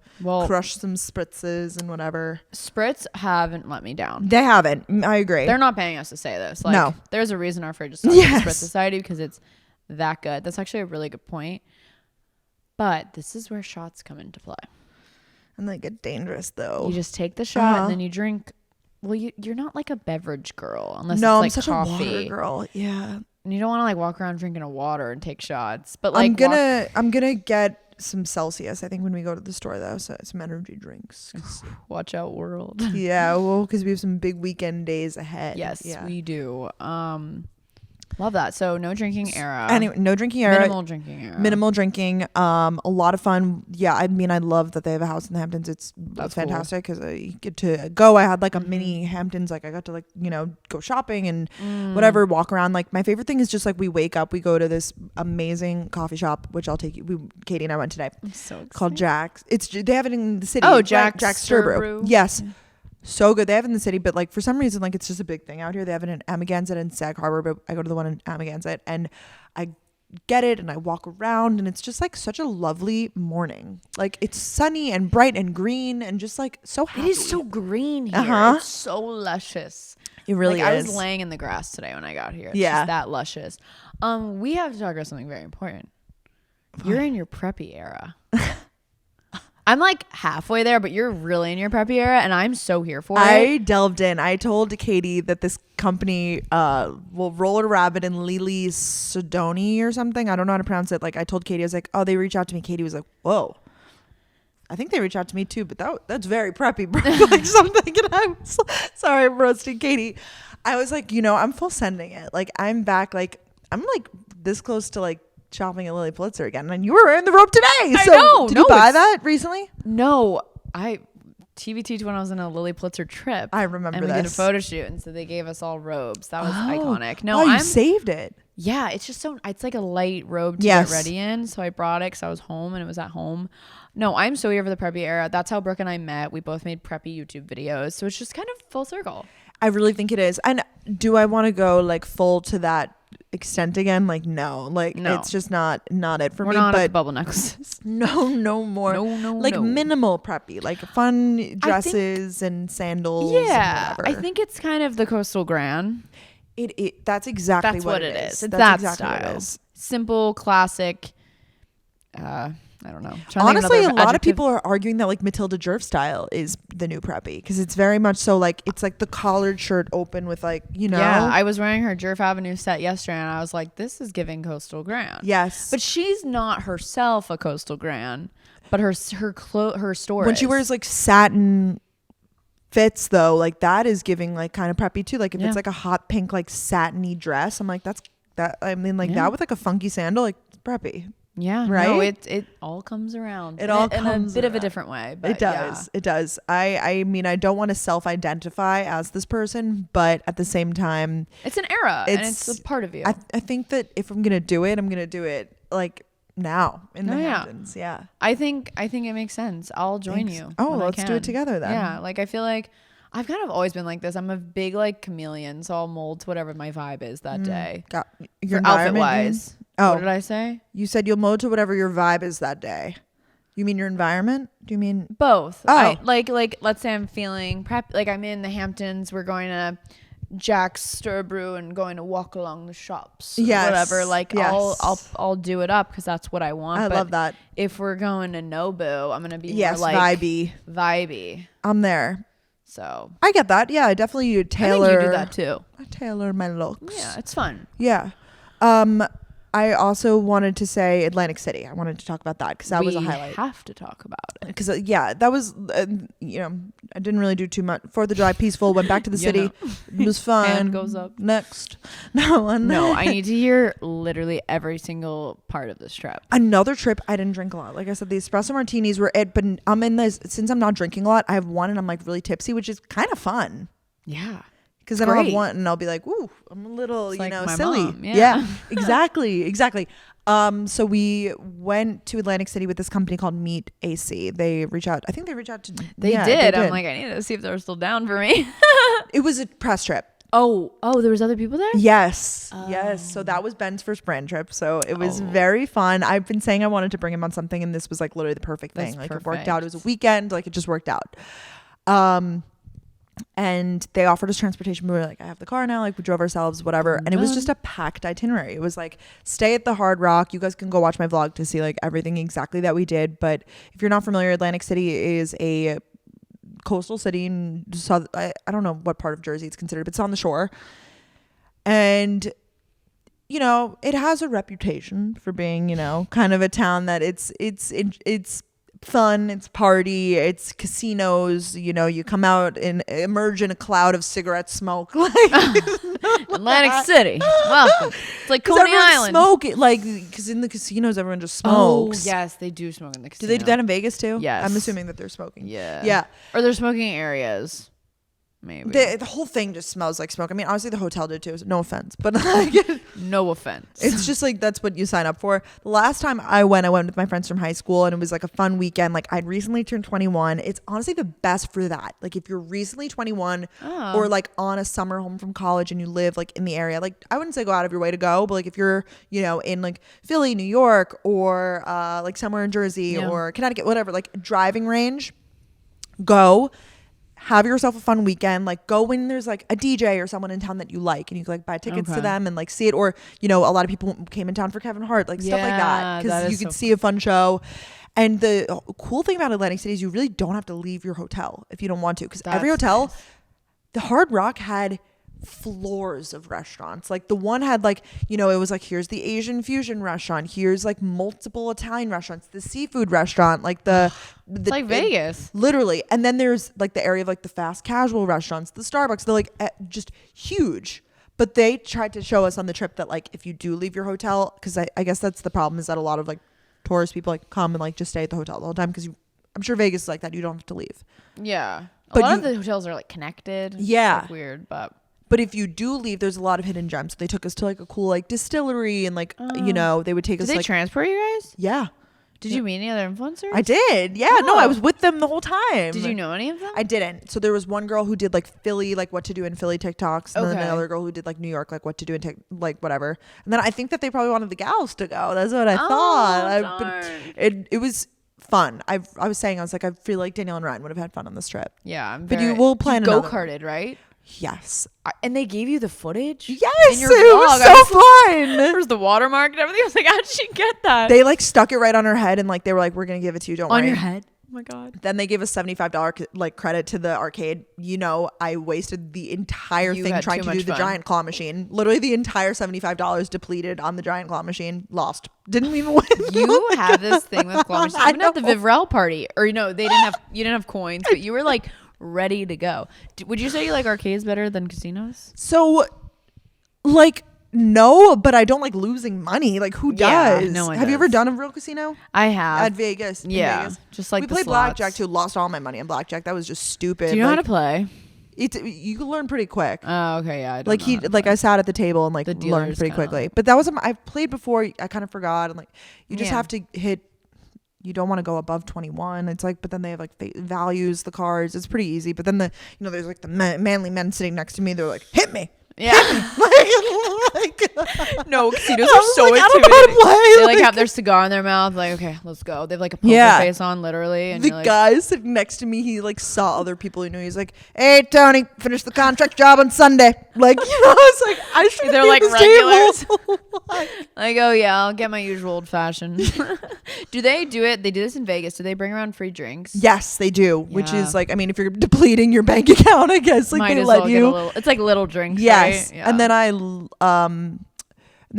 crush some spritzes and whatever. Spritz haven't let me down. They haven't. I agree. They're not paying us to say this. Like, no. There's a reason our fridge is not Spritz Society because it's that good. That's actually a really good point. But this is where shots come into play. And they get dangerous though. You just take the shot and then you drink. Well, you're not like a beverage girl unless it's like I'm such coffee. a water girl. Yeah. And you don't want to like walk around drinking a water and take shots. But like I'm gonna get some Celsius, I think, when we go to the store though. So some energy drinks. Watch out, world. Yeah, well, because we have some big weekend days ahead. Yes, we do. Love that. So no drinking era. Anyway, no drinking era. Minimal drinking era. Minimal drinking. A lot of fun. Yeah, I mean, I love that they have a house in the Hamptons. That's fantastic because I get to go. I had like a mini Hamptons. Like I got to like, you know, go shopping and whatever, walk around. Like my favorite thing is just like we wake up, we go to this amazing coffee shop, which I'll take you. Katie and I went today. I'm so excited. Called Jack's. They have it in the city. Oh, Jack's Stir Brew. Yes. Yeah. So good. They have it in the city, but like for some reason, like it's just a big thing out here. They have it in Amagansett and Sag Harbor, but I go to the one in Amagansett and I get it and I walk around and it's just like such a lovely morning. Like it's sunny and bright and green and just like so happy. It is so green here. It's so luscious. It really is. I was laying in the grass today when I got here. It's just that luscious. We have to talk about something very important. You're in your preppy era. I'm like halfway there, but you're really in your preppy era, and I'm so here for it. I delved in. I told Katie that this company will roll a rabbit in Lily Sidoni or something. I don't know how to pronounce it. Like I told Katie, I was like, oh, they reached out to me. Katie was like, whoa. I think they reached out to me too, but that's very preppy, bro. Like something. And I'm sorry, I'm roasting Katie. I was like, you know, I'm full sending it. Like I'm back. Like I'm like this close to like shopping at Lily Pulitzer again, and you were wearing the robe today. So I know. Did you buy that recently? No, I TBT when I was on a Lily Pulitzer trip. I remember and we did a photo shoot, and so they gave us all robes. That was iconic. No, you saved it. Yeah, it's just so it's like a light robe to get ready in. So I brought it because I was home and it was at home. No, I'm so here for the preppy era. That's how Brooke and I met. We both made preppy YouTube videos, so it's just kind of full circle. I really think it is. And do I want to go like full to that extent again? Like no, it's just not it for me. We're not at the bubble necklaces. No more. No, like minimal preppy, like fun dresses and sandals. Yeah, and I think it's kind of the coastal grand. That's exactly what it is. It's that style. Simple, classic. I don't know. Honestly, a lot of people are arguing that like Matilda Jerv style is the new preppy because it's very much so like it's like the collared shirt open with like, you know. Yeah, I was wearing her Jerv Avenue set yesterday and I was like, this is giving coastal grand. Yes. But she's not herself a coastal grand, but her store when she wears like satin fits though, like that is giving like kind of preppy too. Like if it's like a hot pink like satiny dress, I'm like that with like a funky sandal, like it's preppy. Yeah, right. No, it all comes around. It all in comes a bit around. of a different way. But it does. Yeah. It does. I mean, I don't want to self-identify as this person, but at the same time, it's an era, and it's a part of you. I think that if I'm gonna do it, I'm gonna do it like now in the Hamptons. Yeah. I think it makes sense. I'll join you. Oh, let's do it together then. Yeah, like I feel like I've kind of always been like this. I'm a big like chameleon, so I'll mold to whatever my vibe is that day. Got your outfit wise. Oh, what did I say? You said you'll mold to whatever your vibe is that day. You mean your environment? Do you mean both? Oh, like let's say I'm feeling prep. Like I'm in the Hamptons. We're going to Jack's Stir Brew and going to walk along the shops. Yes. Whatever. Like yes. I'll do it up because that's what I want. I love that. If we're going to Nobu, I'm gonna be more like vibey. I'm there. So I get that. Yeah, I definitely tailor. I think you do that too. I tailor my looks. Yeah, it's fun. Yeah. I also wanted to say Atlantic City. I wanted to talk about that because that was a highlight. We have to talk about it. Because, that was, I didn't really do too much. 4th of July, peaceful. Went back to the city. It was fun. Hand goes up. Next. No, I need to hear literally every single part of this trip. Another trip, I didn't drink a lot. Like I said, the espresso martinis were it. But I'm in this, since I'm not drinking a lot, I have one and I'm like really tipsy, which is kind of fun. Yeah. Because then I'll have one and I'll be like, ooh, I'm a little, it's like silly. Mom. Yeah. Exactly. So we went to Atlantic City with this company called Meet AC. They reach out. I think they reach out to. They did. I'm like, I need to see if they're still down for me. It was a press trip. Oh, there was other people there? Yes. Yes. So that was Ben's first brand trip. So it was very fun. I've been saying I wanted to bring him on something and this was like literally the perfect thing. Like it worked out. It was a weekend. Like it just worked out. And they offered us transportation. We were like, I have the car now. Like we drove ourselves, whatever. And it was just a packed itinerary. It was like, stay at the Hard Rock. You guys can go watch my vlog to see like everything exactly that we did. But if you're not familiar, Atlantic City is a coastal city in I don't know what part of Jersey it's considered, but it's on the shore. And it has a reputation for being, kind of a town that it's fun, it's party, it's casinos, you come out and emerge in a cloud of cigarette smoke. Like Atlantic City, welcome. It's like Coney Island. Smoke it, like, because in the casinos everyone just smokes. Oh yes, they do smoke in the casino. Do they do that in Vegas too? Yes. I'm assuming that they're smoking. Yeah. Or they're smoking areas. Maybe the whole thing just smells like smoke. I mean, honestly, the hotel did too. No offense, but like, no offense. It's just like that's what you sign up for. The last time I went with my friends from high school, and it was like a fun weekend. Like I'd recently turned 21. It's honestly the best for that. Like if you're recently 21 or like on a summer home from college and you live like in the area, like I wouldn't say go out of your way to go, but like if you're in like Philly, New York, or like somewhere in Jersey or Connecticut, whatever, like driving range, go. Have yourself a fun weekend. Like go when there's like a DJ or someone in town that you like, and you can like buy tickets to them and like see it. Or a lot of people came in town for Kevin Hart, like stuff like that, because you can see a fun show. And the cool thing about Atlantic City is you really don't have to leave your hotel if you don't want to, because every hotel, the Hard Rock had floors of restaurants. Like the one had like, it was like, here's the Asian fusion restaurant, here's like multiple Italian restaurants, the seafood restaurant, like it's like Vegas literally. And then there's like the area of like the fast casual restaurants, the Starbucks. They're like just huge. But they tried to show us on the trip that like if you do leave your hotel, because I guess that's the problem, is that a lot of like tourist people like come and like just stay at the hotel the whole time, because I'm sure Vegas is like that. You don't have to leave. Yeah, a lot of the hotels are like connected. Yeah, it's like weird, But if you do leave, there's a lot of hidden gems. They took us to like a cool like distillery, and like they would take us. Did they like, transport you guys? Yeah. Did you meet any other influencers? I did. Yeah. No, I was with them the whole time. Did you know any of them? I didn't. So there was one girl who did like Philly, like what to do in Philly TikToks, and then another girl who did like New York, like what to do in like whatever. And then I think that they probably wanted the gals to go. That's what I thought. But it was fun. I was saying, I was like, I feel like Danielle and Ryan would have had fun on this trip. Yeah, but you will plan go karted, right? Yes. And they gave you the footage? Yes. In your it vlog. was so fun. There's the watermark and everything. I was like, how did she get that? They like stuck it right on her head, and like they were like, we're going to give it to you. Don't worry. On your head? Oh my God. Then they gave us $75 like credit to the arcade. I wasted the entire thing trying to do the giant claw machine. Literally the entire $75 depleted on the giant claw machine. Lost. Didn't even win. You have this thing with claw machines. Even at the Vivrel party, or you didn't have coins, but you were like ready to go. Would you say you like arcades better than casinos? So like No, but I don't like losing money. Like who does? No one Have does. you ever done a real casino? I have. At Vegas. Yeah. Vegas. Just like we the played slots. blackjack too. Lost all my money on blackjack. That was just stupid. Do you know how to play? You can learn pretty quick. Oh, okay, yeah. I don't like I sat at the table and like learned pretty quickly. But that was I've played before. I kind of forgot, and like you just have to hit. You don't want to go above 21. It's like, but then they have like values, the cards. It's pretty easy. But then there's like the manly men sitting next to me. They're like, hit me. Yeah. No, casinos are so like, intimidating. They like have their cigar in their mouth, like, okay, let's go. They have like a poker face on, literally. And the guy sitting next to me, he like saw other people he knew. He's like, hey Tony, finish the contract job on Sunday. Like, it's like I should. They're like regulars. Like, oh yeah, I'll get my usual old fashioned. Do they do it? They do this in Vegas. Do they bring around free drinks? Yes, they do. Yeah. Which is like, I mean, if you're depleting your bank account, I guess like they let you. It's like little drinks. Yes. Right? Yeah. And then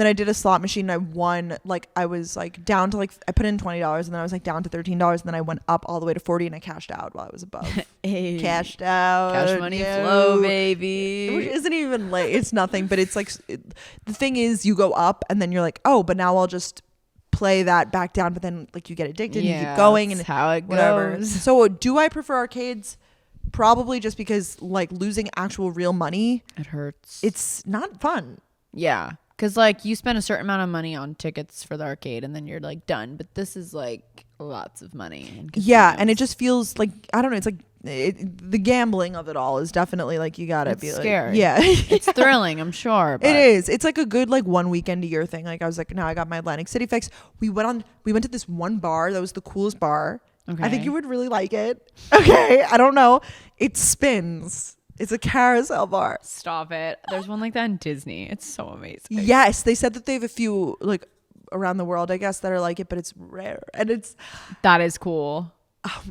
I did a slot machine and I won, like I was like down to like I put in $20 and then I was like down to $13 and then I went up all the way to 40 and I cashed out while I was above. Hey. Cashed out. Cash money flow, baby. Which isn't even late. It's nothing, but it's like the thing is you go up and then you're like, oh, but now I'll just play that back down, but then like you get addicted and you keep going and how it whatever. goes. So do I prefer arcades? Probably just because like losing actual real money, it hurts. It's not fun. Yeah, because like you spend a certain amount of money on tickets for the arcade and then you're like done, but this is like lots of money. Yeah, and it just feels like, I don't know, it's like the gambling of it all is definitely like you gotta be scared. Like, yeah. It's thrilling, I'm sure, but it is. It's like a good like one weekend a year thing. Like I was like, now I got my Atlantic City fix. We went to this one bar that was the coolest bar. Okay. I think you would really like it. Okay, I don't know. It spins. It's a carousel bar. Stop it. There's one like that in Disney. It's so amazing. Yes, they said that they have a few like around the world, I guess, that are like it, but it's rare. And that is cool.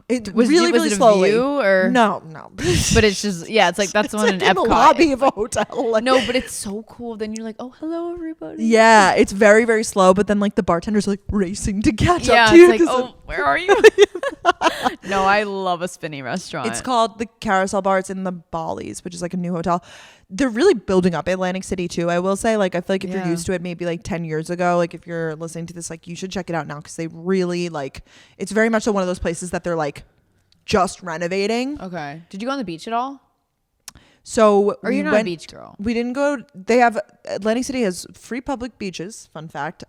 It was really slowly. Or no, but it's just it's like that's the one in Epcot. The lobby of a hotel. No, but it's so cool. Then you're like, oh, hello everybody. Yeah, it's very very slow. But then like the bartender's like racing to catch up to you. Yeah, it's like, oh, where are you? No, I love a spinny restaurant. It's called the Carousel Bar. It's in the Bollies, which is like a new hotel. They're really building up Atlantic City too. I will say, like, I feel like if you're used to it, maybe like 10 years ago, like if you're listening to this, like you should check it out now because they really like. It's very much one of those places that they're like just renovating. Okay. Did you go on the beach at all? So or you're not a beach girl? We didn't go. They have Atlantic City has free public beaches. Fun fact,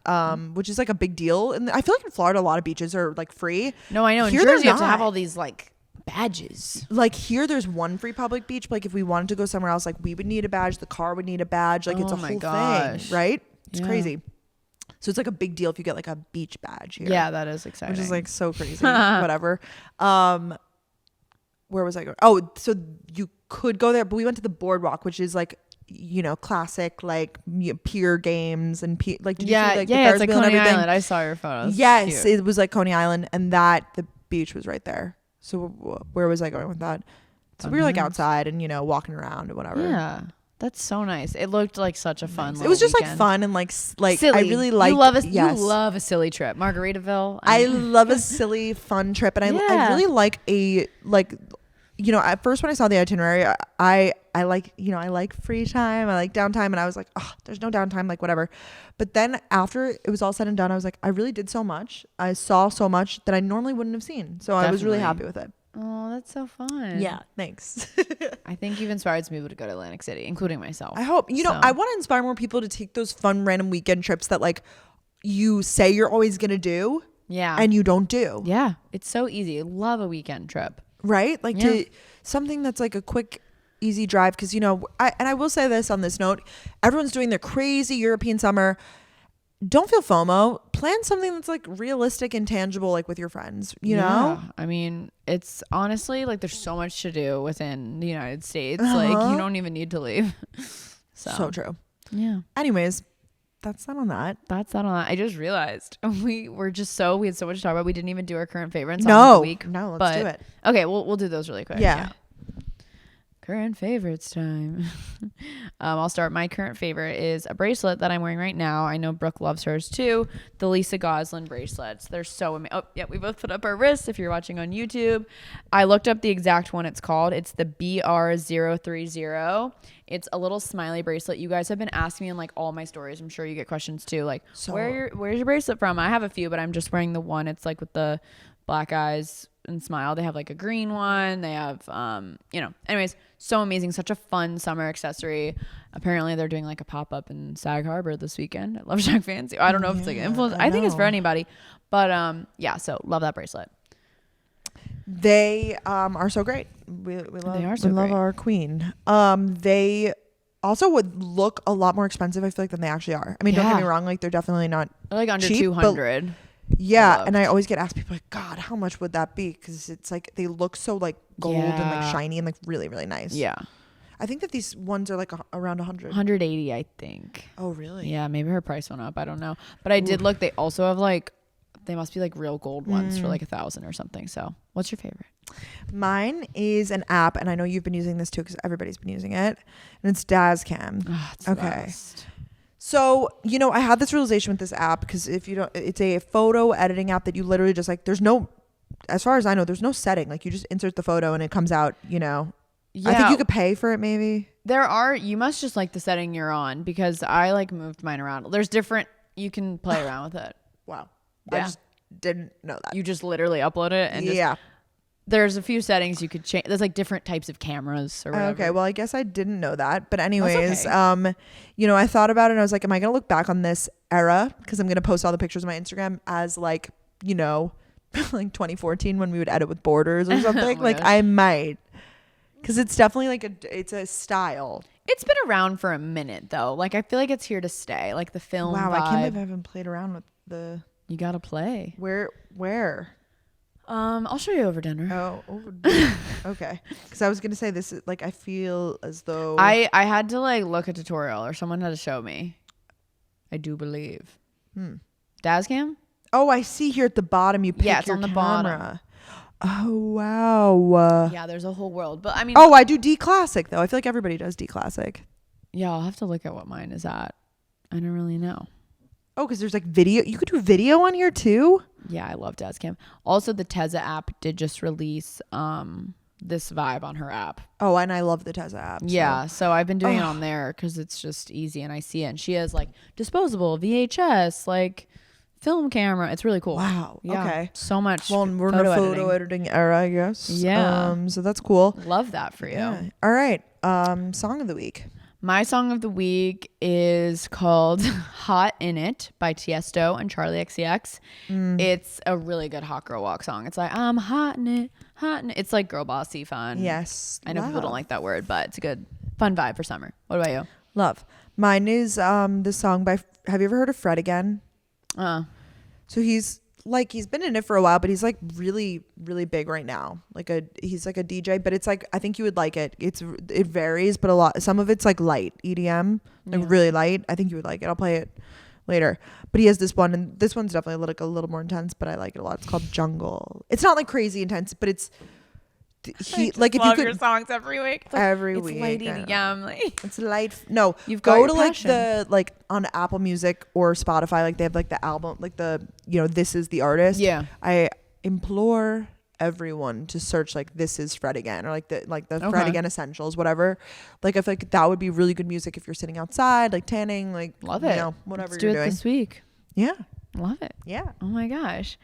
which is like a big deal. And I feel like in Florida, a lot of beaches are like free. No, I know. In Jersey, you have to have all these like badges. Like here, there's one free public beach. But like if we wanted to go somewhere else, like we would need a badge. The car would need a badge. Like it's a whole thing, right? It's crazy. So it's like a big deal if you get like a beach badge here. Yeah, that is exciting. Which is like so crazy. Whatever. Where was I going? Oh, so you could go there, but we went to the boardwalk, which is like, you know, classic like pier games and like did you see like the Ferris it's like wheel Coney and everything? Island. I saw your photos. Yes, it was like Coney Island, and the beach was right there. So where was I going with that? So we were like outside and, you know, walking around and whatever. Yeah. That's so nice. It looked like such a fun. It was just weekend. like fun and like silly. I really like. You love a silly trip, Margaritaville. I love a silly fun trip, and I really like you know, at first when I saw the itinerary, I like, you know, I like free time, I like downtime, and I was like, oh, there's no downtime, like whatever. But then after it was all said and done, I was like, I really did so much. I saw so much that I normally wouldn't have seen. So I was really happy with it. Oh, that's so fun. Yeah, thanks. I think you've inspired some people to go to Atlantic City, including myself. I hope. You know, I want to inspire more people to take those fun random weekend trips that like you say you're always going to do. Yeah. And you don't do. Yeah. It's so easy. I love a weekend trip. Right? Like to something that's like a quick, easy drive. Because, you know, I will say this on this note, everyone's doing their crazy European summer. Don't feel FOMO. Plan something that's like realistic and tangible, like with your friends, you know? I mean, it's honestly like there's so much to do within the United States. Like you don't even need to leave. So true. Yeah. Anyways, that's that on that. I just realized we had so much to talk about. We didn't even do our current favorites. No, week. Let's do it. Okay, we'll do those really quick. Yeah. current favorites time. I'll start. My current favorite is a bracelet that I'm wearing right now. I know Brooke loves hers too. The Lisa Goslin bracelets. They're so amazing. Oh, yeah, we both put up our wrists if you're watching on YouTube. I looked up the exact one it's called. It's the BR030. It's a little smiley bracelet. You guys have been asking me in like all my stories. I'm sure you get questions too. Like, where's your bracelet from? I have a few, but I'm just wearing the one. It's like with the black eyes and smile. They have like a green one. They have, anyways, so amazing. Such a fun summer accessory. Apparently they're doing like a pop-up in Sag Harbor this weekend at Love Shack Fancy. I don't know if it's like an influence. I think it's for anybody, but so love that bracelet. They are so great. We love our queen. They also would look a lot more expensive, I feel like, than they actually are. I mean, don't get me wrong, like they're definitely not like under cheap, 200. Yeah, and I always get asked, people like, God, how much would that be? Because it's like they look so like gold and like shiny and like really, really nice. Yeah. I think that these ones are like around 100. 180, I think. Oh, really? Yeah, maybe her price went up. I don't know. But I did look. They also have like, they must be like real gold ones for like 1,000 or something. So what's your favorite? Mine is an app, and I know you've been using this too because everybody's been using it, and it's Dazz Cam. Oh, it's okay. So, I had this realization with this app because if you don't, it's a photo editing app that you literally just like, as far as I know, there's no setting. Like you just insert the photo and it comes out, Yeah. I think you could pay for it maybe. You must just like the setting you're on because I like moved mine around. There's different, you can play around with it. Wow. Yeah. I just didn't know that. You just literally upload it and there's a few settings you could change. There's like different types of cameras or whatever. Okay, well, I guess I didn't know that. But anyways, okay. I thought about it and I was like, am I going to look back on this era? Because I'm going to post all the pictures on my Instagram as like, like 2014 when we would edit with borders or something. Like gosh. I might. Because it's definitely like it's a style. It's been around for a minute though. Like I feel like it's here to stay. Like the film vibe. I can't believe I haven't played around with the... You got to play. Where? I'll show you over dinner. Oh, over dinner. Okay. Because I was gonna say this is like I feel as though I had to like look a tutorial or someone had to show me. I do believe. Dazz Cam? Oh, I see here at the bottom. You pick it's your on the camera. bottom. Oh wow. Yeah, there's a whole world. But I mean. Oh, I do D Classic though. I feel like everybody does D Classic. Yeah, I'll have to look at what mine is at. I don't really know. Oh, because there's like video. You could do video on here too. Yeah, I love Dazz Cam. Also, the Tezza app did just release this vibe on her app. Oh, and I love the Tezza app. Yeah, so I've been doing it on there because it's just easy and I see it. And she has like disposable VHS, like film camera. It's really cool. Wow. Yeah, okay. So much. Well, we're in a photo editing era, I guess. Yeah. So that's cool. Love that for you. Yeah. All right. Song of the week. My song of the week is called Hot in It by Tiesto and Charlie XCX. It's a really good hot girl walk song. It's like, I'm hot in it, hot in it. It's like girl bossy fun. Yes. I know people don't like that word, but it's a good fun vibe for summer. What about you? Love. Mine is this song by, have you ever heard of Fred Again? So he's been in it for a while, but he's like really, really big right now. He's like a DJ, but it's like, I think you would like it. It varies, but some of it's like light EDM, like really light. I think you would like it. I'll play it later. But he has this one, and this one's definitely like a little more intense, but I like it a lot. It's called Jungle. It's not like crazy intense, but it's like if you could your songs every week. It's week. Light EDM. It's light. No, you've go got to like on Apple Music or Spotify, like they have like the album, like the this is the artist. Yeah. I implore everyone to search like This Is Fred Again or like the Fred Again Essentials, whatever. Like I feel like that would be really good music if you're sitting outside, like tanning, like love it. Whatever Let's you're do it doing this week. Yeah. Love it. Yeah. Oh my gosh.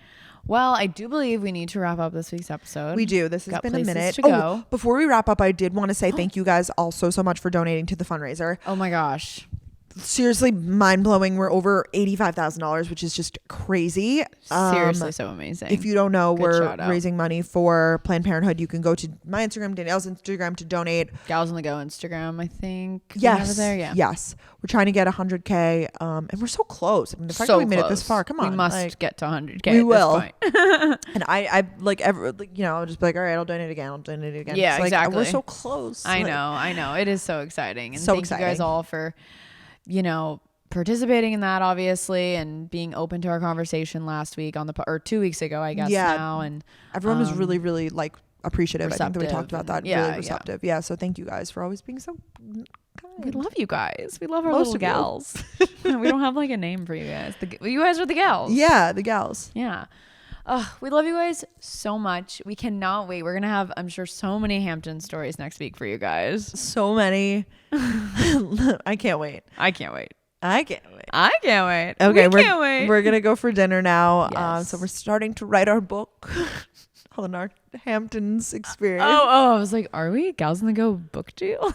Well, I do believe we need to wrap up this week's episode. We do. This has been a minute. To go. Before we wrap up, I did want to say thank you guys all so much for donating to the fundraiser. Oh my gosh. Seriously, mind-blowing. We're over $85,000, which is just crazy. Seriously, so amazing. If you don't know, we're raising money for Planned Parenthood. You can go to my Instagram, Danielle's Instagram to donate. Gals on the Go Instagram, I think. Yes. There, yeah. Yes. We're trying to get 100K, and we're so close. I mean, the fact that we made it this far, come on. We must get to 100K we will. This point. And I like, I'll just be like, all right, I'll donate again. Yeah, exactly. We're so close. I know. It is so exciting. And so thank exciting. you guys all for, participating in that, obviously, and being open to our conversation last week or 2 weeks ago, I guess now. And everyone was really, really like appreciative. I think that we talked about that. Yeah, really receptive. Yeah. So thank you guys for always being so kind. We love you guys. We love our little gals. We don't have like a name for you guys. You guys are the gals. Yeah, the gals. Yeah. We love you guys so much. We cannot wait. We're going to have, I'm sure, so many Hampton stories next week for you guys. So many. I can't wait. I can't wait. I can't wait. I can't wait. Okay, can't wait. We're going to go for dinner now. Yes. So we're starting to write our book on our Hamptons experience. Oh, I was like, are we Gals in the Go book deal?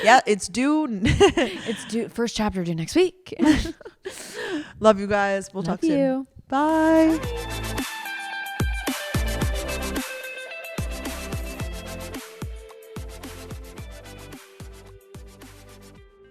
Yeah, it's due. It's due. First chapter due next week. Love you guys. We'll talk soon. You. Bye.